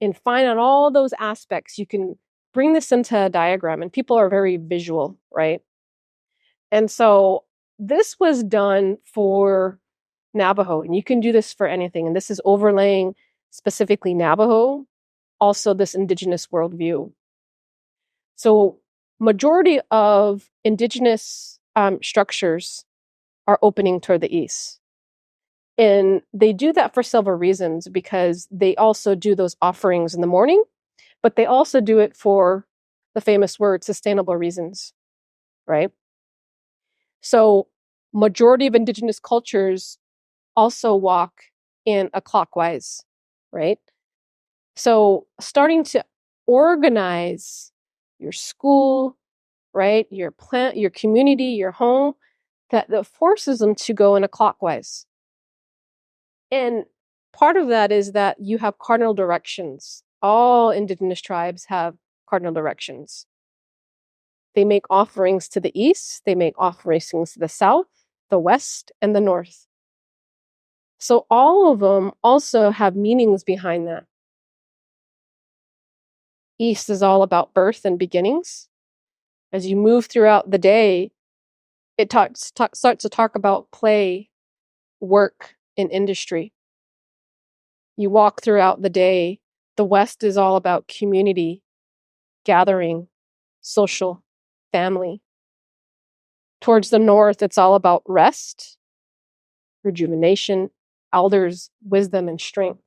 all those aspects, you can bring this into a diagram, and people are very visual, right? And so this was done for Navajo, and you can do this for anything. And this is overlaying specifically Navajo, also this indigenous worldview. So majority of indigenous structures are opening toward the east. And they do that for several reasons, because they also do those offerings in the morning, but they also do it for the famous word, sustainable reasons, right? So majority of indigenous cultures also walk in a clockwise, right? So starting to organize your school, right? Your plant, your community, your home, that forces them to go in a clockwise. And part of that is that you have cardinal directions. All indigenous tribes have cardinal directions. They make offerings to the east, they make offerings to the south, the west, and the north. So all of them also have meanings behind that. East is all about birth and beginnings. As you move throughout the day, it starts to talk about play, work, and industry. You walk throughout the day. The West is all about community, gathering, social, family. Towards the North, it's all about rest, rejuvenation, elders, wisdom, and strength.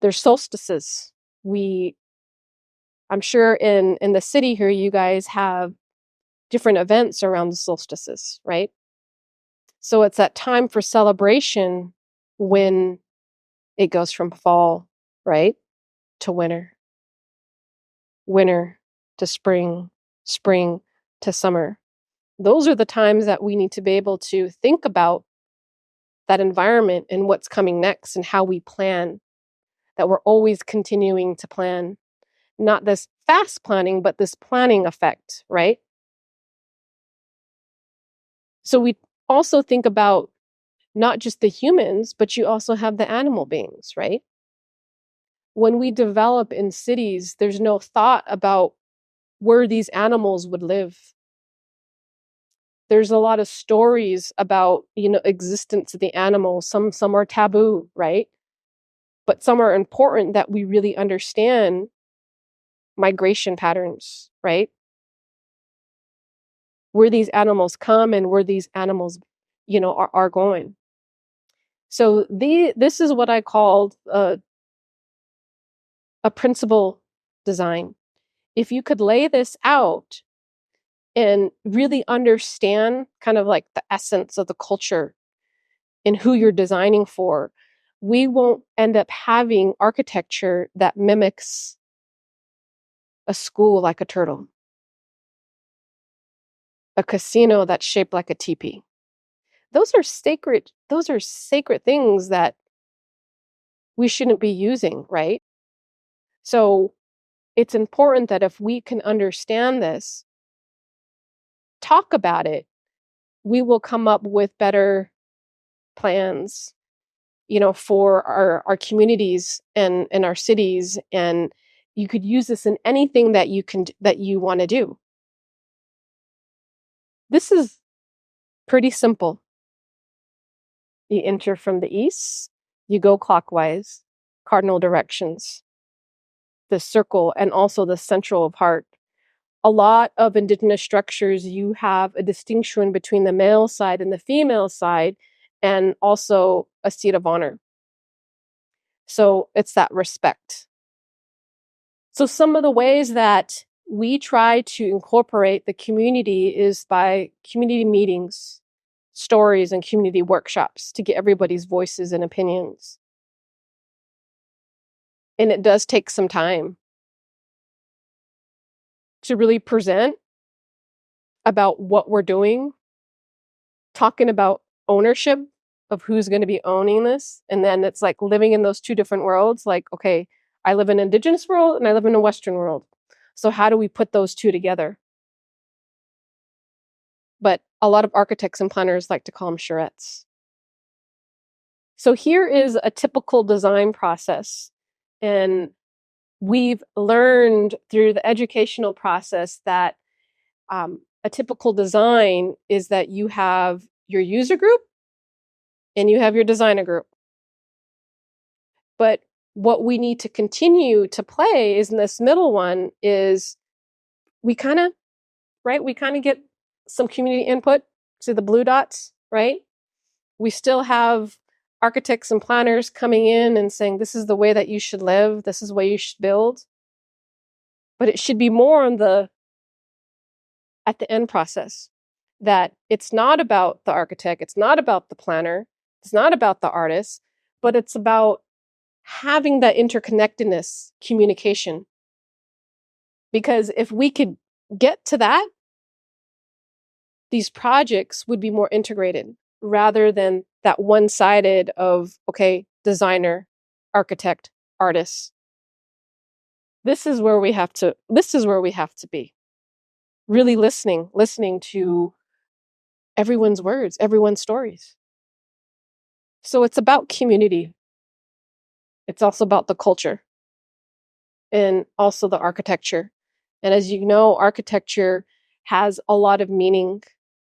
There's solstices. I'm sure in the city here, you guys have different events around the solstices, right? So it's that time for celebration when it goes from fall, right, to winter, winter to spring, spring to summer. Those are the times that we need to be able to think about that environment and what's coming next and how we plan, that we're always continuing to plan. Not this fast planning, but this planning effect, right? So we also think about not just the humans, but you also have the animal beings, right? When we develop in cities, there's no thought about where these animals would live. There's a lot of stories about, existence of the animals. Some are taboo, right? But some are important that we really understand migration patterns, right? Where these animals come and where these animals, are going. So this is what I called a principle design. If you could lay this out and really understand kind of like the essence of the culture and who you're designing for, we won't end up having architecture that mimics a school like a turtle, a casino that's shaped like a teepee. Those are sacred things that we shouldn't be using, right? So it's important that if we can understand this, talk about it, we will come up with better plans, for our communities and our cities. And you could use this in anything that you want to do. This is pretty simple. You enter from the east, you go clockwise, cardinal directions, the circle, and also the central of heart. A lot of indigenous structures, you have a distinction between the male side and the female side, and also a seat of honor. So it's that respect. So some of the ways that we try to incorporate the community is by community meetings, stories, and community workshops to get everybody's voices and opinions. And it does take some time to really present about what we're doing, talking about ownership of who's going to be owning this. And then it's like living in those two different worlds. Like, okay, I live in an indigenous world and I live in a Western world. So how do we put those two together? But a lot of architects and planners like to call them charrettes. So here is a typical design process. And we've learned through the educational process that a typical design is that you have your user group and you have your designer group. But what we need to continue to play is in this middle one is we kind of get some community input. See the blue dots, right? We still have architects and planners coming in and saying, this is the way that you should live. This is the way you should build. But it should be more on at the end process, that it's not about the architect. It's not about the planner. It's not about the artist, but it's about having that interconnectedness communication. Because if we could get to that, these projects would be more integrated rather than that one-sided of, okay, designer, architect, artist. This is where we have to be. Really listening to everyone's words, everyone's stories. So it's about community. It's also about the culture and also the architecture. And as you know, architecture has a lot of meaning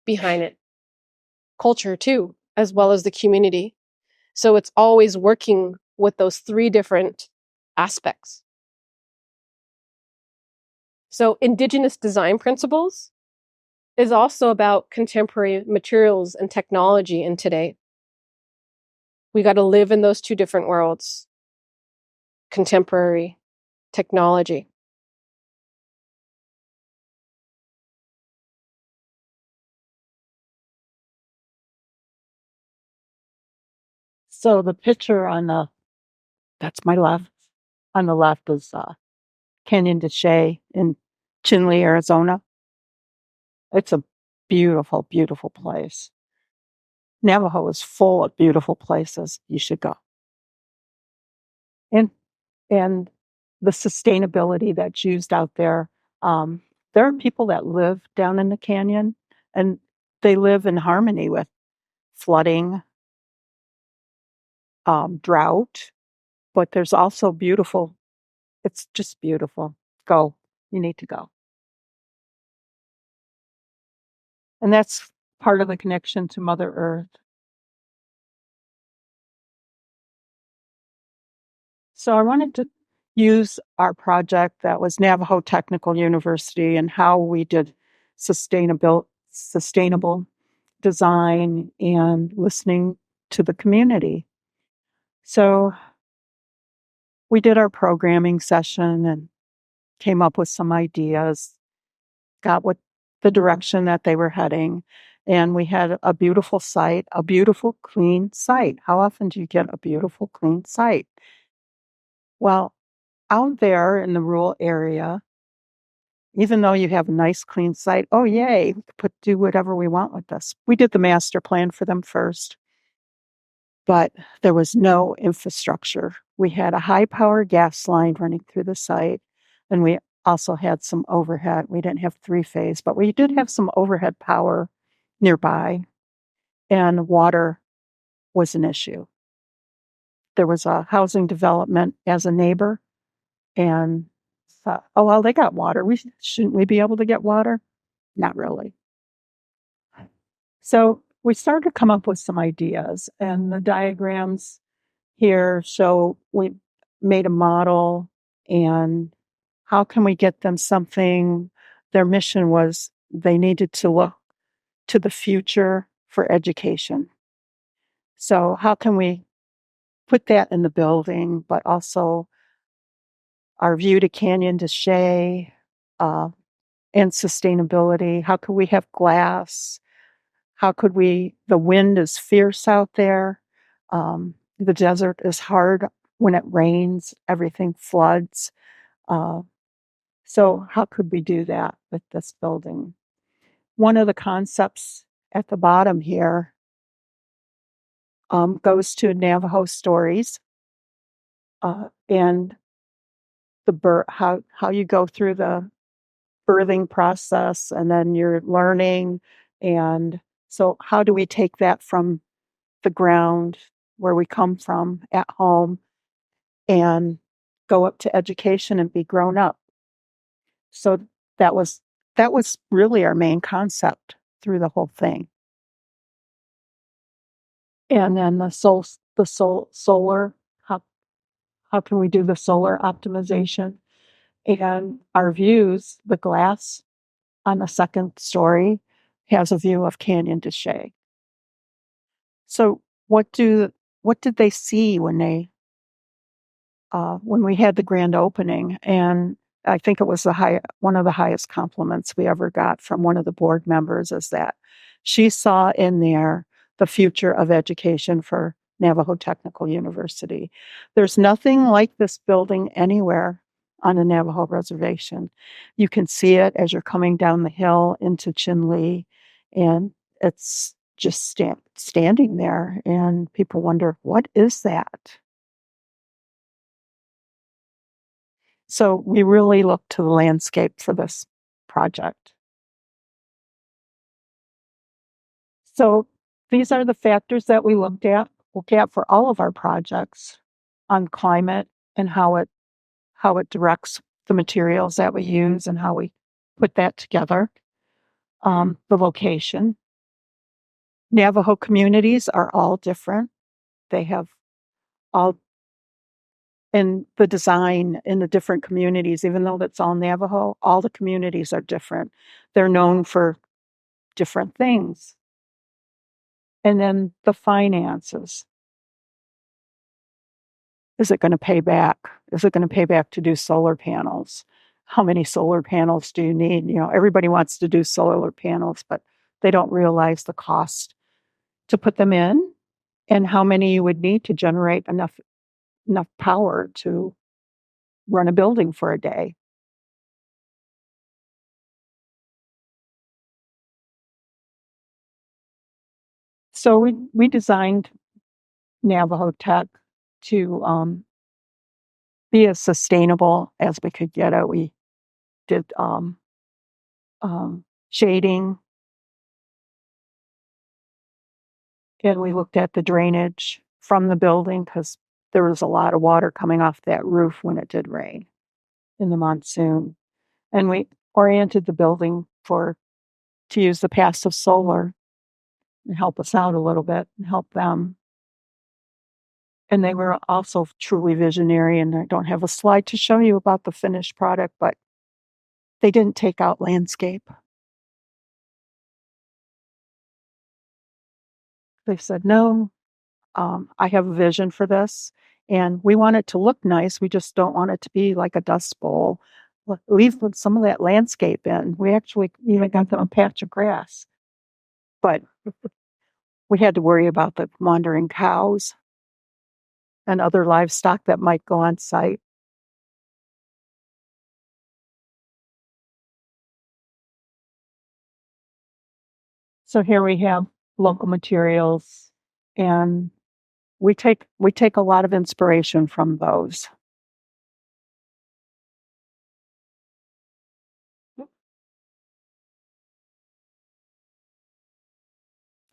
behind it. Culture too, as well as the community. So it's always working with those three different aspects. So Indigenous design principles is also about contemporary materials and technology in today. We got to live in those two different worlds, contemporary technology. So the picture that's my left. On the left is Canyon de Chelly in Chinle, Arizona. It's a beautiful, beautiful place. Navajo is full of beautiful places. You should go. And the sustainability that's used out there. There are people that live down in the canyon, and they live in harmony with flooding, drought, but there's also beautiful. It's just beautiful. Go. You need to go. And that's part of the connection to Mother Earth. So I wanted to use our project that was Navajo Technical University and how we did sustainable design and listening to the community. So we did our programming session and came up with some ideas, got what the direction that they were heading, and we had a beautiful site, a beautiful, clean site. How often do you get a beautiful, clean site? Well, out there in the rural area, even though you have a nice, clean site, oh, yay, we could do whatever we want with this. We did the master plan for them first, but there was no infrastructure. We had a high-power gas line running through the site, and we also had some overhead. We didn't have three-phase, but we did have some overhead power nearby, and water was an issue. There was a housing development as a neighbor, and thought, oh, well, they got water. Shouldn't we be able to get water? Not really. So we started to come up with some ideas, and the diagrams here show we made a model and how can we get them something. Their mission was they needed to look to the future for education. So how can we put that in the building, but also our view to Canyon de Chelly, and sustainability? How could we have glass? How could the wind is fierce out there. The desert is hard when it rains, everything floods. So how could we do that with this building? One of the concepts at the bottom here goes to Navajo stories, and how you go through the birthing process, and then you're learning. And so how do we take that from the ground where we come from at home and go up to education and be grown up? So that was really our main concept through the whole thing. And then solar, how can we do the solar optimization? And our views, the glass on the second story has a view of Canyon de Chelly. So what did they see when we had the grand opening? And I think it was one of the highest compliments we ever got from one of the board members is that she saw in there the future of education for Navajo Technical University. There's nothing like this building anywhere on a Navajo reservation. You can see it as you're coming down the hill into Chinle, and it's just standing there, and people wonder, what is that? So we really look to the landscape for this project. So these are the factors that we look at for all of our projects on climate and how it directs the materials that we use and how we put that together. The location. Navajo communities are all different. They have all in the design in the different communities, even though that's all Navajo, all the communities are different. They're known for different things. And then the finances. Is it going to pay back? Is it going to pay back to do solar panels? How many solar panels do you need? Everybody wants to do solar panels, but they don't realize the cost to put them in and how many you would need to generate enough power to run a building for a day. So we designed Navajo Tech to be as sustainable as we could get it. We did shading, and we looked at the drainage from the building because there was a lot of water coming off that roof when it did rain in the monsoon. And we oriented the building to use the passive solar and help us out a little bit and help them. And they were also truly visionary, and I don't have a slide to show you about the finished product, but they didn't take out landscape. They said, no, I have a vision for this, and we want it to look nice. We just don't want it to be like a dust bowl. Leave some of that landscape in. We actually even got them a patch of grass, but we had to worry about the wandering cows and other livestock that might go on site. So here we have local materials, and we take a lot of inspiration from those.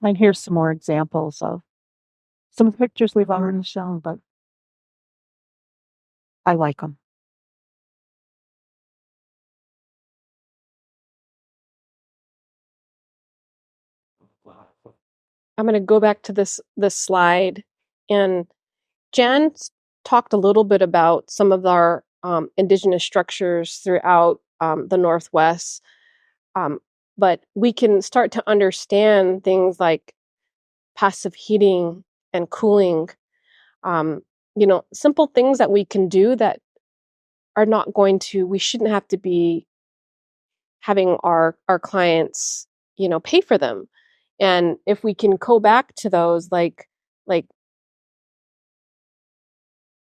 And here's some more examples of some of the pictures we've already shown, but I like them. I'm going to go back to this slide, and Jan talked a little bit about some of our indigenous structures throughout the Northwest, but we can start to understand things like passive heating and cooling, simple things that we can do that are not going to, we shouldn't have to be having our clients, pay for them. And if we can go back to those, like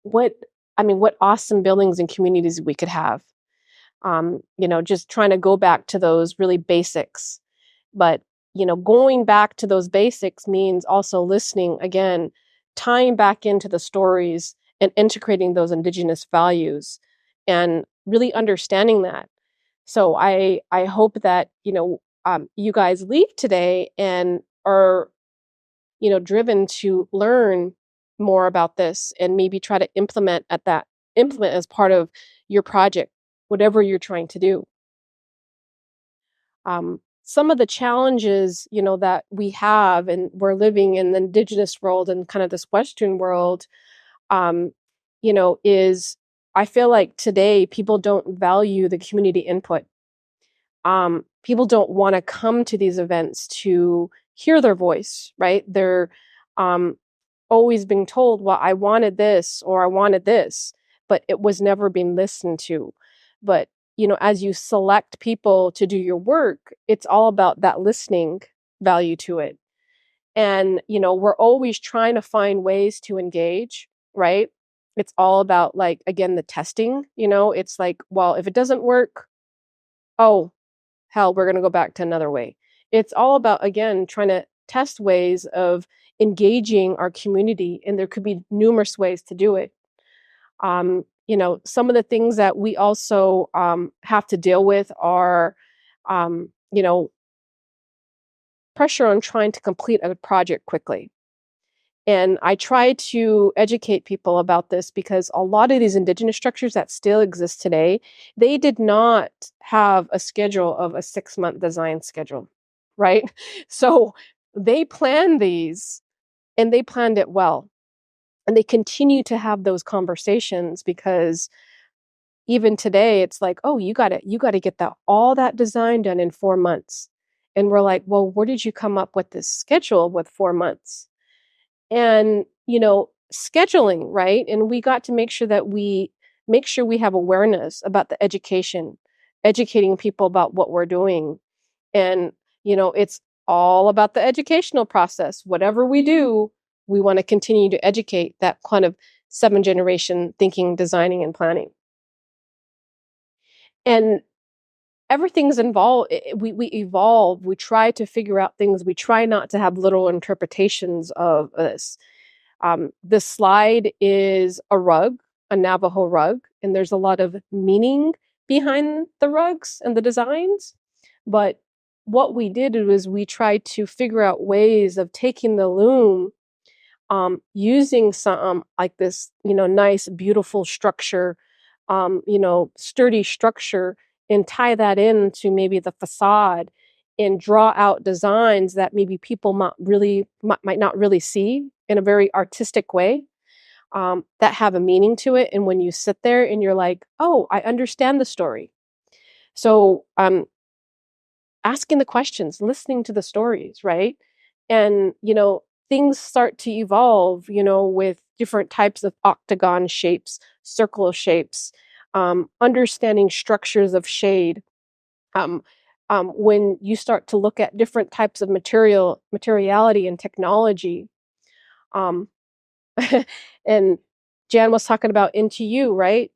what awesome buildings and communities we could have. Just trying to go back to those really basics. But, going back to those basics means also listening again, tying back into the stories and integrating those indigenous values and really understanding that. So I hope that, you guys leave today and are, driven to learn more about this and maybe try to implement as part of your project, whatever you're trying to do. Some of the challenges, that we have, and we're living in the Indigenous world and kind of this Western world, is I feel like today people don't value the community input. People don't want to come to these events to hear their voice, right? They're always being told, well, I wanted this or I wanted this, but it was never being listened to. But, as you select people to do your work, it's all about that listening value to it. And, we're always trying to find ways to engage, right? It's all about, like, again, the testing, it's like, well, if it doesn't work, oh, hell, we're going to go back to another way. It's all about, again, trying to test ways of engaging our community, and there could be numerous ways to do it. Some of the things that we also have to deal with are, pressure on trying to complete a project quickly. And I try to educate people about this because a lot of these indigenous structures that still exist today, they did not have a schedule of a 6-month design schedule, right? So they planned these, and they planned it well. And they continue to have those conversations because even today it's like, oh, you got to get all that design done in 4 months. And we're like, well, where did you come up with this schedule with 4 months? And, scheduling, right? And we got to make sure we have awareness about the educating people about what we're doing. And, it's all about the educational process. Whatever we do, we want to continue to educate that kind of 7th-generation thinking, designing, and planning. And everything's involved. We evolve. We try to figure out things. We try not to have literal interpretations of this. This slide is a rug, a Navajo rug, and there's a lot of meaning behind the rugs and the designs. But what we did was we tried to figure out ways of taking the loom, using some like this, nice, beautiful structure, sturdy structure, and tie that into maybe the facade and draw out designs that maybe people might not really see in a very artistic way. that have a meaning to it. And when you sit there and you're like, oh, I understand the story. So asking the questions, listening to the stories, right? And, things start to evolve, with different types of octagon shapes, circle shapes, understanding structures of shade. Um, when you start to look at different types of materiality and technology, um, and Jan was talking about into you, right?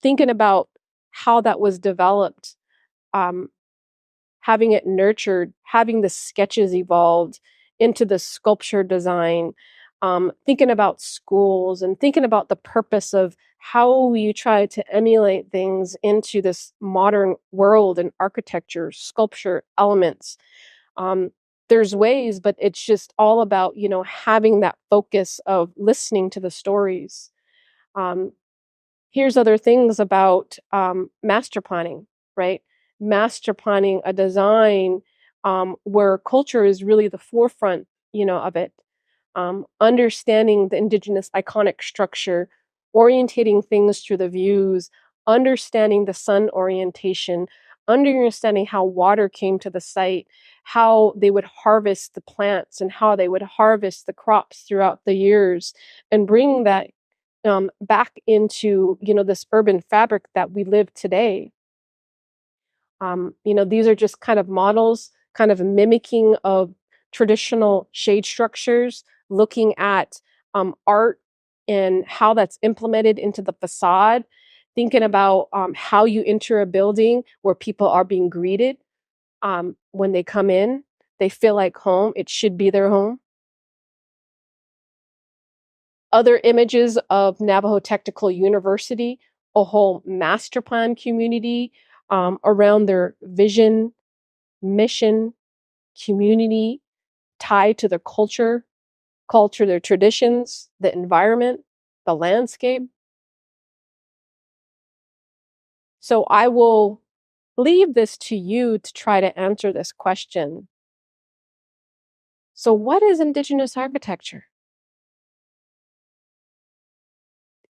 Thinking about how that was developed, um, having it nurtured, having the sketches evolved into the sculpture design, thinking about schools and thinking about the purpose of how you try to emulate things into this modern world and architecture, sculpture elements. Um, there's ways, but it's just all about, having that focus of listening to the stories. Um, Here's other things about master planning, right? Master planning a design where culture is really the forefront, of it. Understanding the indigenous iconic structure, orientating things through the views, understanding the sun orientation, understanding how water came to the site, how they would harvest the plants and how they would harvest the crops throughout the years, and bringing that back into this urban fabric that we live today. These are just kind of models, kind of mimicking of traditional shade structures, looking at art and how that's implemented into the facade, thinking about how you enter a building where people are being greeted when they come in. They feel like home. It should be their home. Other images of Navajo Technical University, a whole master plan community around their vision, mission, community, tied to their culture, their traditions, the environment, the landscape. So I will leave this to you to try to answer this question. So what is Indigenous architecture?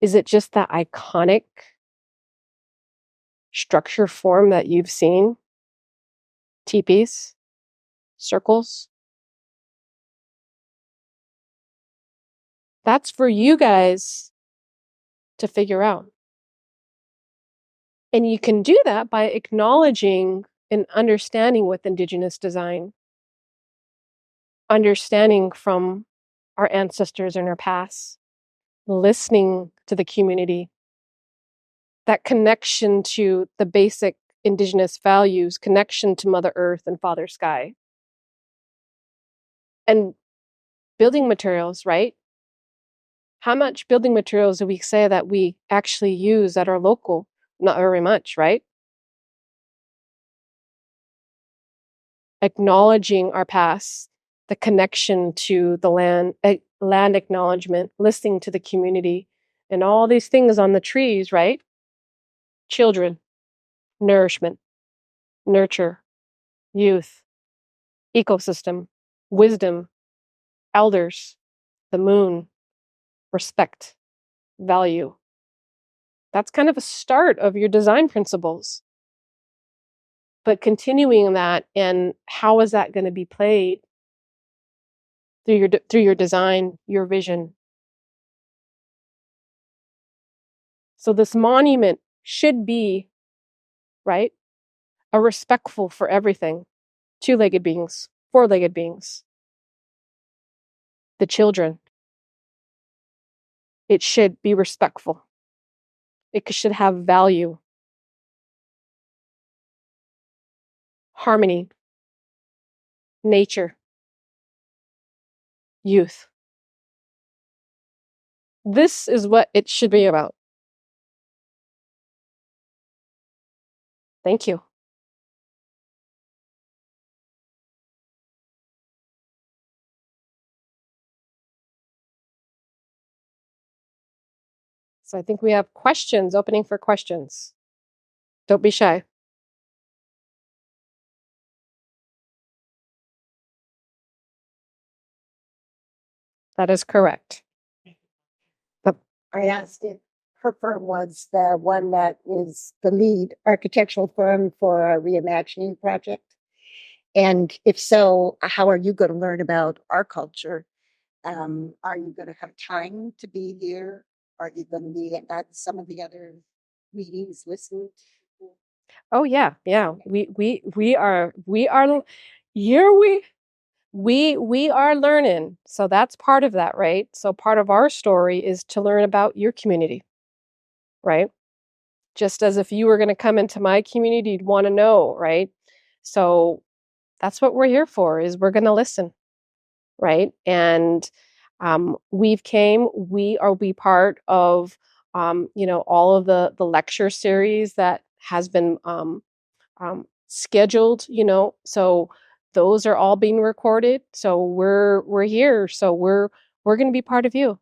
Is it just that iconic structure form that you've seen? Teepees? Circles? That's for you guys to figure out. And you can do that by acknowledging and understanding with Indigenous design, understanding from our ancestors and our past, listening to the community, that connection to the basic Indigenous values, connection to Mother Earth and Father Sky. And building materials, right? How much building materials do we say that we actually use that are local? Not very much, right? Acknowledging our past, the connection to the land, land acknowledgement, listening to the community, and all these things on the trees, right? Children, nourishment, nurture, youth, ecosystem, wisdom, elders, the moon, respect, value. That's kind of a start of your design principles. But continuing that, and how is that going to be played through your design, your vision? So this monument should be, right, a respectful for everything. Two-legged beings, four-legged beings, the children. It should be respectful. It should have value, harmony, nature, youth. This is what it should be about. Thank you. So I think we have questions, opening for questions. Don't be shy. That is correct. I asked if her firm was the one that is the lead architectural firm for a reimagining project. And if so, how are you going to learn about our culture? Are you going to have time to be here? Are you going to be at some of the other meetings listening? Oh yeah, yeah. We are here we are learning. So that's part of that, right? So part of our story is to learn about your community, right? Just as if you were going to come into my community, you'd want to know, right? So that's what we're here for, is we're going to listen, right? And we are be part of all of the lecture series that has been scheduled, so those are all being recorded. So we're here, so we're going to be part of you.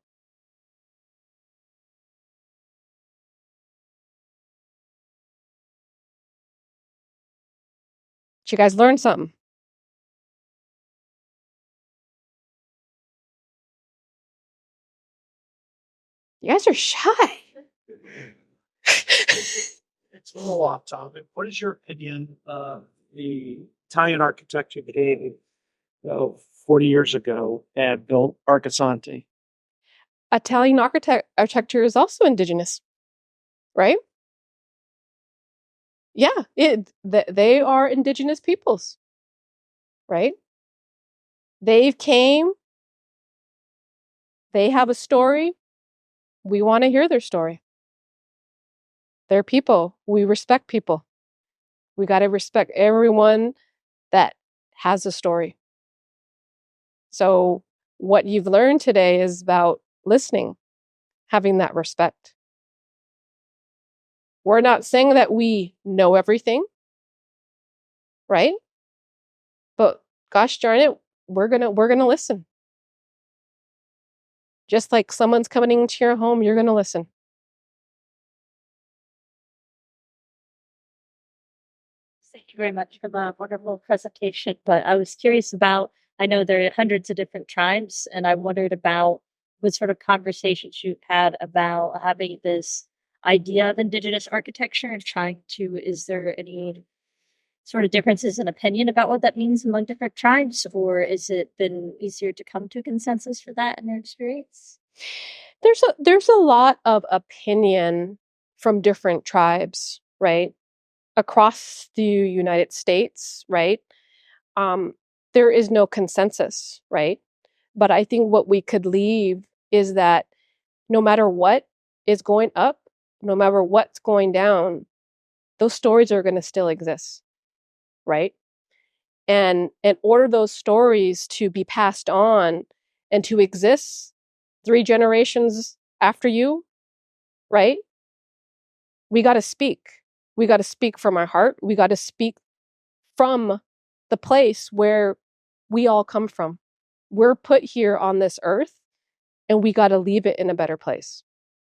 Did you guys learn something? You guys are shy. It's a little off topic. What is your opinion of the Italian architecture Begay 40 years ago and built Arcasanti? Italian architecture is also indigenous, right? Yeah, they are indigenous peoples, right? They have a story. We want to hear their story. They're people. We respect people. We got to respect everyone that has a story. So what you've learned today is about listening, having that respect. We're not saying that we know everything, right? But gosh darn it, we're gonna listen. Just like someone's coming into your home, you're gonna listen. Thank you very much for the wonderful presentation. But I was curious about, I know there are hundreds of different tribes, and I wondered about what sort of conversations you've had about having this idea of Indigenous architecture and trying to, is there any sort of differences in opinion about what that means among different tribes, or is it been easier to come to a consensus for that in your experience? There's a lot of opinion from different tribes, right? Across the United States, right? There is no consensus, right? But I think what we could leave is that no matter what is going up, no matter what's going down, those stories are going to still exist, right? And in order those stories to be passed on and to exist 3 generations after you, right? We got to speak. We got to speak from our heart. We got to speak from the place where we all come from. We're put here on this earth and we got to leave it in a better place,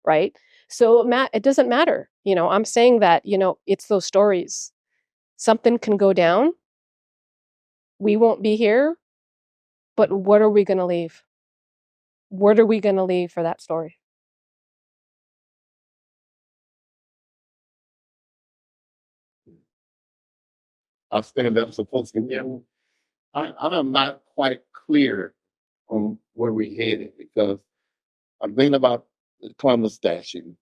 right? So it doesn't matter. I'm saying that, it's those stories. Something can go down. We won't be here, but what are we going to leave? What are we going to leave for that story? I'll stand up so folks can hear me. I'm not quite clear on where we're headed because I'm thinking about the Columbus statue.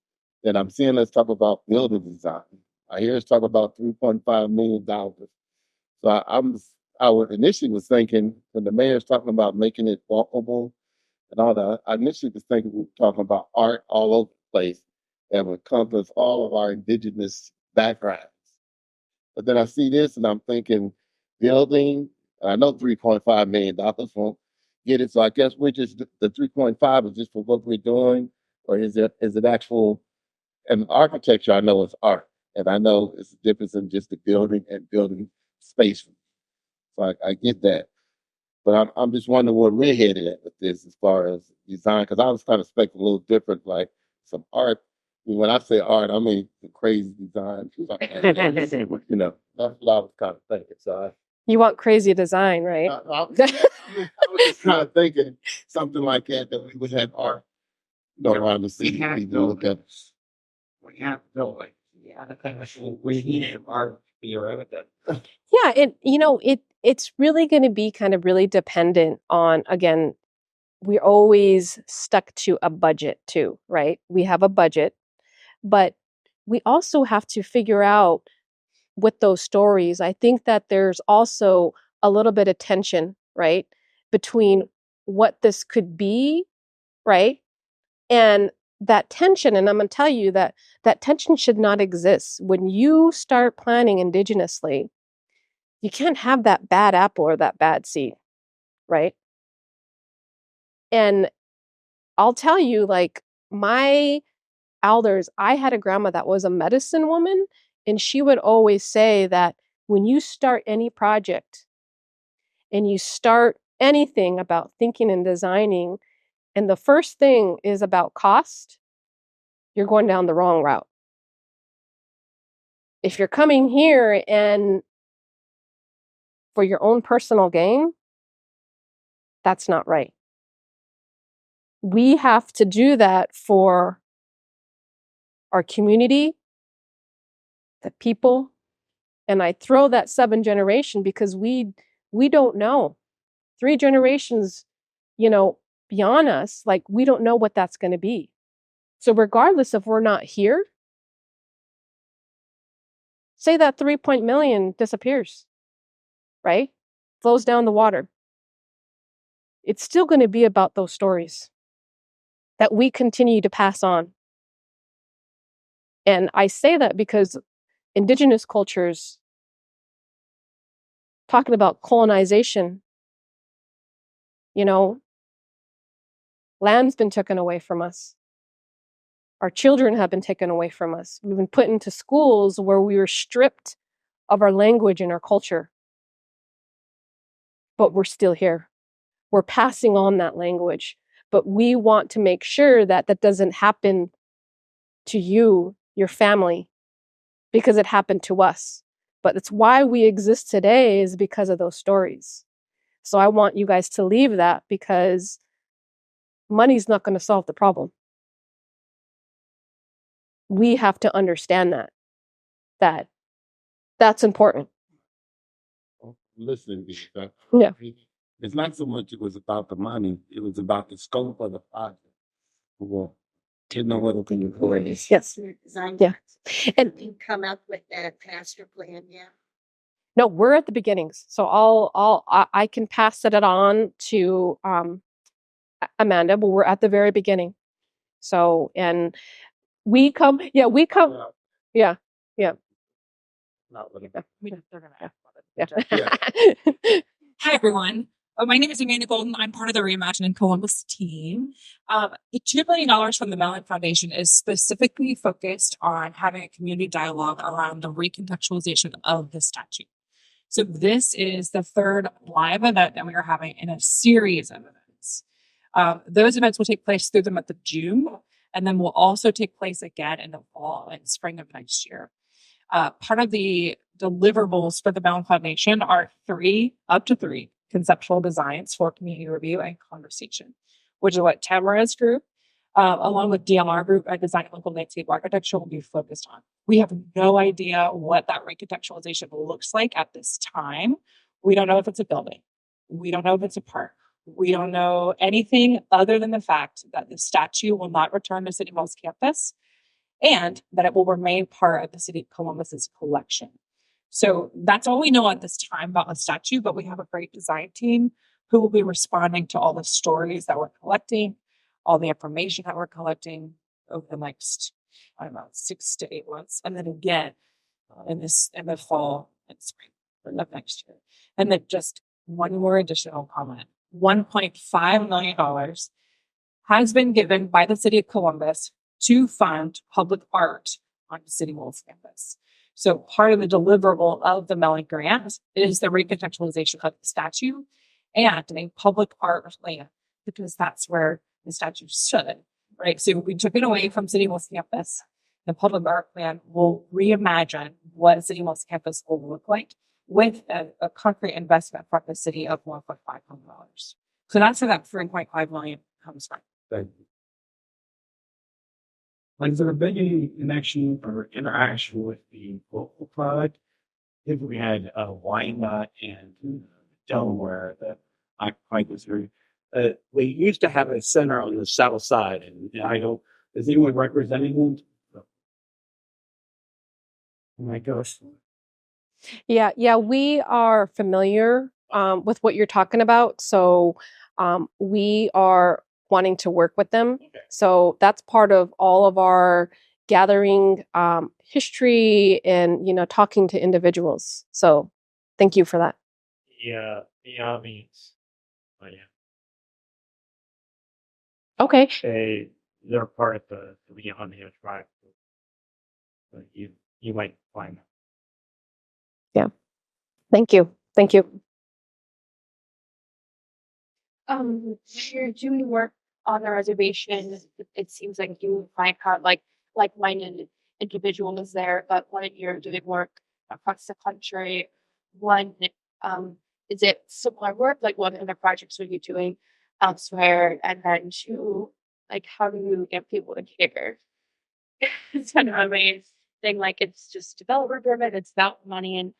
Then I'm seeing us talk about building design. I hear us talk about $3.5 million. So I would initially was thinking when the mayor's talking about making it walkable and all that, I initially was thinking we were talking about art all over the place that would encompass all of our indigenous backgrounds. But then I see this and I'm thinking building, I know $3.5 million won't get it. So I guess we're just the 3.5 is just for what we're doing, or is it actual, and architecture I know is art. And I know it's a difference in just the building and building space. So I get that. But I'm just wondering where we're headed at with this as far as design, because I was kind of expecting a little different, like some art. When I say art, I mean the crazy design. That's what I was kind of thinking. So You want crazy design, right? I was just kind of thinking something like that we would have art, don't want to see people look at. We have no like, yeah, we need art to be around that. Yeah, it's really going to be kind of really dependent on, again, we're always stuck to a budget too, right? We have a budget, but we also have to figure out with those stories. I think that there's also a little bit of tension, right, between what this could be, right? And that tension, and I'm going to tell you that that tension should not exist. When you start planning indigenously, you can't have that bad apple or that bad seed, right? And I'll tell you, like, my elders, I had a grandma that was a medicine woman, and she would always say that when you start any project and you start anything about thinking and designing, and the first thing is about cost, you're going down the wrong route. If you're coming here and for your own personal gain, that's not right. We have to do that for our community, the people, and I throw that 7 generation because we don't know. 3 generations, beyond us, like, we don't know what that's going to be. So regardless if we're not here, say that 3 million disappears, right? Flows down the water. It's still going to be about those stories that we continue to pass on. And I say that because Indigenous cultures, talking about colonization, land's been taken away from us. Our children have been taken away from us. We've been put into schools where we were stripped of our language and our culture. But we're still here. We're passing on that language. But we want to make sure that that doesn't happen to you, your family, because it happened to us. But it's why we exist today, is because of those stories. So I want you guys to leave that, because money's not going to solve the problem. We have to understand that's important. Listen, Yeah. it's not so much it was about the money, it was about the scope of the project. Well, you know what can you for this? Yes. Design. Yeah. And you come up with that master plan, yeah. no, we're at the beginnings. So I can pass it on to Amanda, but we're at the very beginning. So, and we come, yeah, yeah. Not what They're gonna ask about it. Yeah. Hi, everyone. My name is Amanda Golden. I'm part of the Reimagining Columbus team. The $2 million from the Mellon Foundation is specifically focused on having a community dialogue around the recontextualization of the statue. So this is the third live event that we are having in a series of events. Those events will take place through the month of June, and then will also take place again in the fall and spring of next year. Part of the deliverables for the Mellon Foundation are up to three conceptual designs for community review and conversation, which is what Tamarah's group, along with DLR group and Design Local Landscape Architecture, will be focused on. We have no idea what that recontextualization looks like at this time. We don't know if it's a building. We don't know if it's a park. We don't know anything other than the fact that the statue will not return to City Hall's campus, and that it will remain part of the City of Columbus's collection. So that's all we know at this time about the statue, but we have a great design team who will be responding to all the stories that we're collecting, all the information that we're collecting over the next, 6 to 8 months. And then again, in the fall and spring of next year. And then just one more additional comment. $1.5 million has been given by the City of Columbus to fund public art on City Hall's campus. So part of the deliverable of the Mellon grant is the recontextualization of the statue and a public art land, because that's where the statue stood, right? So we took it away from City Hall's campus. The public art plan will reimagine what City Hall's campus will look like with a concrete investment from the city of $1.5 million. So that's where that $3.5 million comes from. Thank you. Like there been any connection or interaction with the local product? If we had Wyandotte and Delaware that I quite was very. We used to have a center on the south side, and I don't. Is anyone representing them? Oh my gosh. Yeah, we are familiar with what you're talking about. So we are wanting to work with them. Okay. So that's part of all of our gathering history and talking to individuals. So thank you for that. Yeah, beyond means. Oh, yeah. Okay. They're part of the Beyond the tribe. But you might find them. Yeah. Thank you. Thank you. When you're doing work on the reservation, it seems like you might have like-minded individuals there, but when you're doing work across the country, one, is it similar work? Like what other projects are you doing elsewhere? And then two, like how do you get people to care? It's kind of a main thing, like it's just developer driven, it's about money, and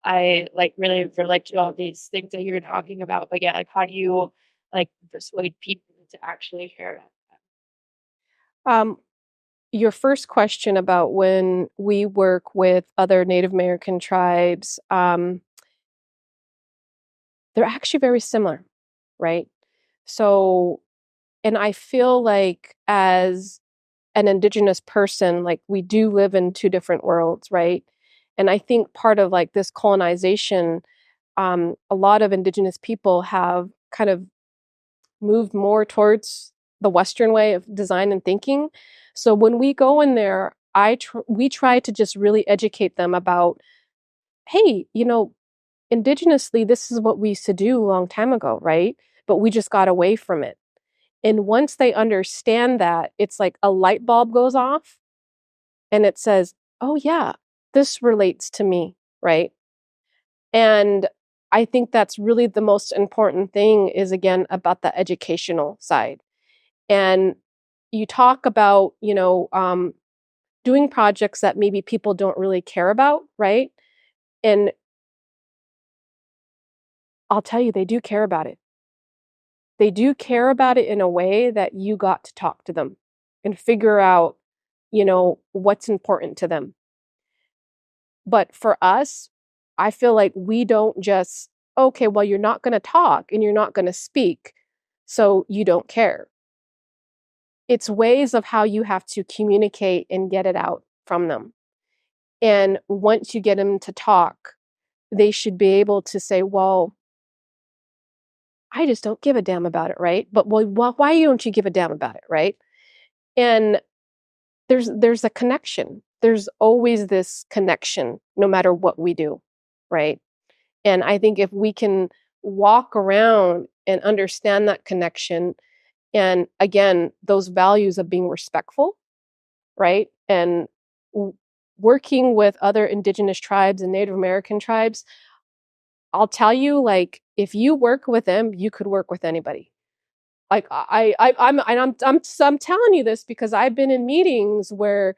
I like really relate to all these things that you're talking about. But yeah, like how do you like persuade people to actually care? Um, your first question about when we work with other Native American tribes, they're actually very similar, right? So, and I feel like as an Indigenous person, like we do live in two different worlds, right? And I think part of like this colonization, a lot of Indigenous people have kind of moved more towards the Western way of design and thinking. So when we go in there, we try to just really educate them about, hey, indigenously, this is what we used to do a long time ago, right? But we just got away from it. And once they understand that, it's like a light bulb goes off and it says, oh, yeah, this relates to me, right? And I think that's really the most important thing is, again, about the educational side. And you talk about, doing projects that maybe people don't really care about, right? And I'll tell you, they do care about it. They do care about it in a way that you got to talk to them and figure out, what's important to them. But for us, I feel like we don't just, okay, well, you're not going to talk and you're not going to speak, so you don't care. It's ways of how you have to communicate and get it out from them. And once you get them to talk, they should be able to say, well, I just don't give a damn about it, right? But well, why don't you give a damn about it, right? And there's a connection. There's always this connection, no matter what we do, right? And I think if we can walk around and understand that connection, and again, those values of being respectful, right? And working with other Indigenous tribes and Native American tribes, I'll tell you, like, if you work with them, you could work with anybody. Like I'm telling you this because I've been in meetings where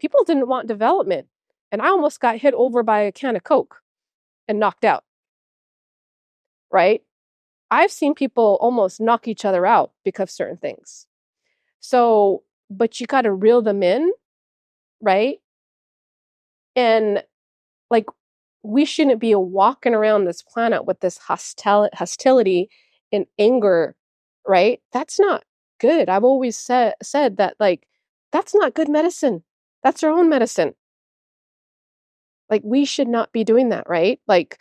people didn't want development, and I almost got hit over by a can of Coke and knocked out. Right? I've seen people almost knock each other out because of certain things. So, but you got to reel them in, right? And like, we shouldn't be walking around this planet with this hostility and anger, right? That's not good. I've always said that, like, that's not good medicine. That's our own medicine. Like, we should not be doing that, right? Like,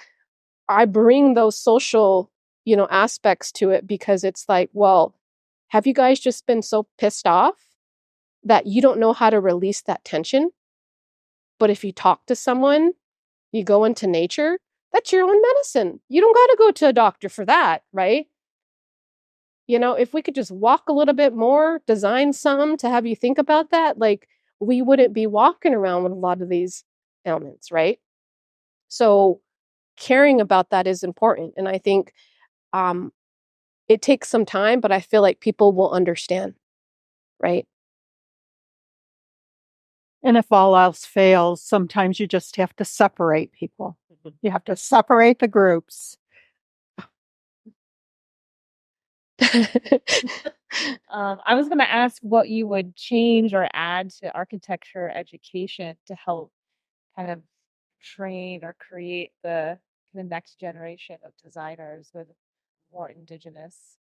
I bring those social, aspects to it because it's like, well, have you guys just been so pissed off that you don't know how to release that tension? But if you talk to someone, you go into nature, that's your own medicine. You don't got to go to a doctor for that, right? If we could just walk a little bit more, design some to have you think about that, like we wouldn't be walking around with a lot of these ailments, right? So caring about that is important. And I think um, it takes some time, but I feel like people will understand, right? And if all else fails, sometimes you just have to separate people. You have to separate the groups. I was going to ask what you would change or add to architecture education to help kind of train or create the next generation of designers with more indigenous.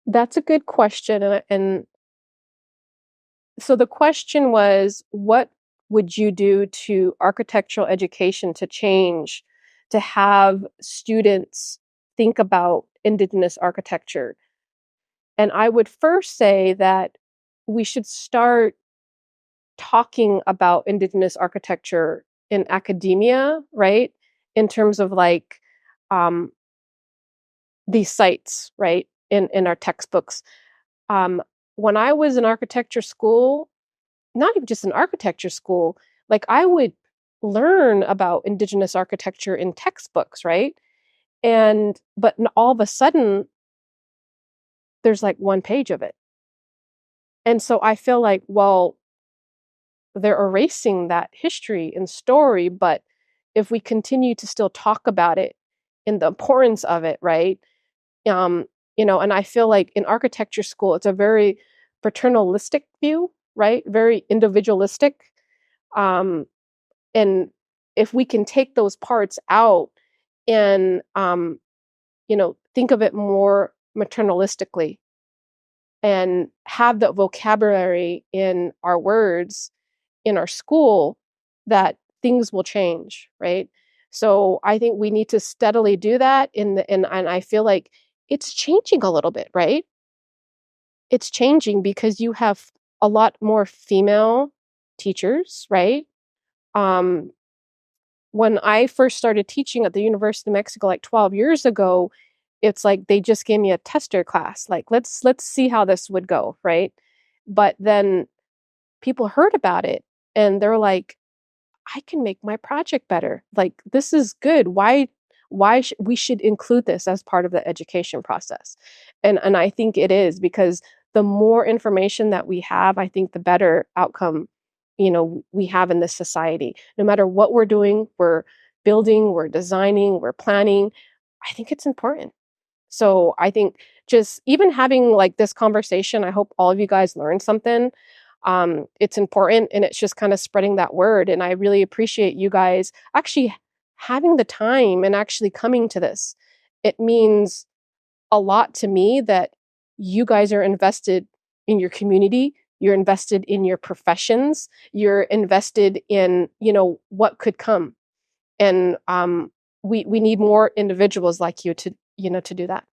That's a good question. And so the question was, what would you do to architectural education to change, to have students think about Indigenous architecture? And I would first say that we should start talking about Indigenous architecture in academia, right? In terms of like um, these sites, right? In our textbooks. Um, when I was in architecture school, not even just in architecture school, like I would learn about Indigenous architecture in textbooks, right? And but all of a sudden, there's like one page of it. And so I feel like, well, they're erasing that history and story, but if we continue to still talk about it and the importance of it, right? Um, and I feel like in architecture school, it's a very paternalistic view, right? Very individualistic. Um, and if we can take those parts out and think of it more maternalistically and have the vocabulary in our words in our school, that things will change, right? So I think we need to steadily do that and I feel like it's changing a little bit, right? It's changing because you have a lot more female teachers, right? Um, when I first started teaching at the University of Mexico like 12 years ago, it's like they just gave me a tester class. Like let's see how this would go, right? But then people heard about it and they're like, I can make my project better. Like this is good. We should include this as part of the education process. And I think it is because the more information that we have, I think the better outcome, we have in this society. No matter what we're doing, we're building, we're designing, we're planning. I think it's important. So I think just even having like this conversation, I hope all of you guys learned something. It's important and it's just kind of spreading that word. And I really appreciate you guys actually having the time and actually coming to this. It means a lot to me that you guys are invested in your community, you're invested in your professions, you're invested in, what could come. And we need more individuals like you to do that.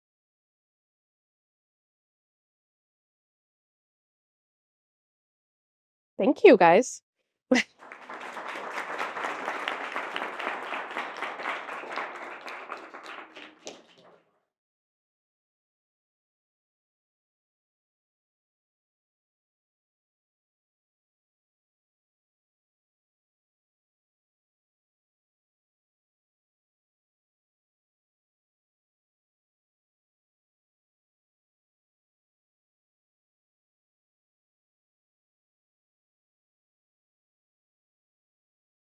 Thank you, guys.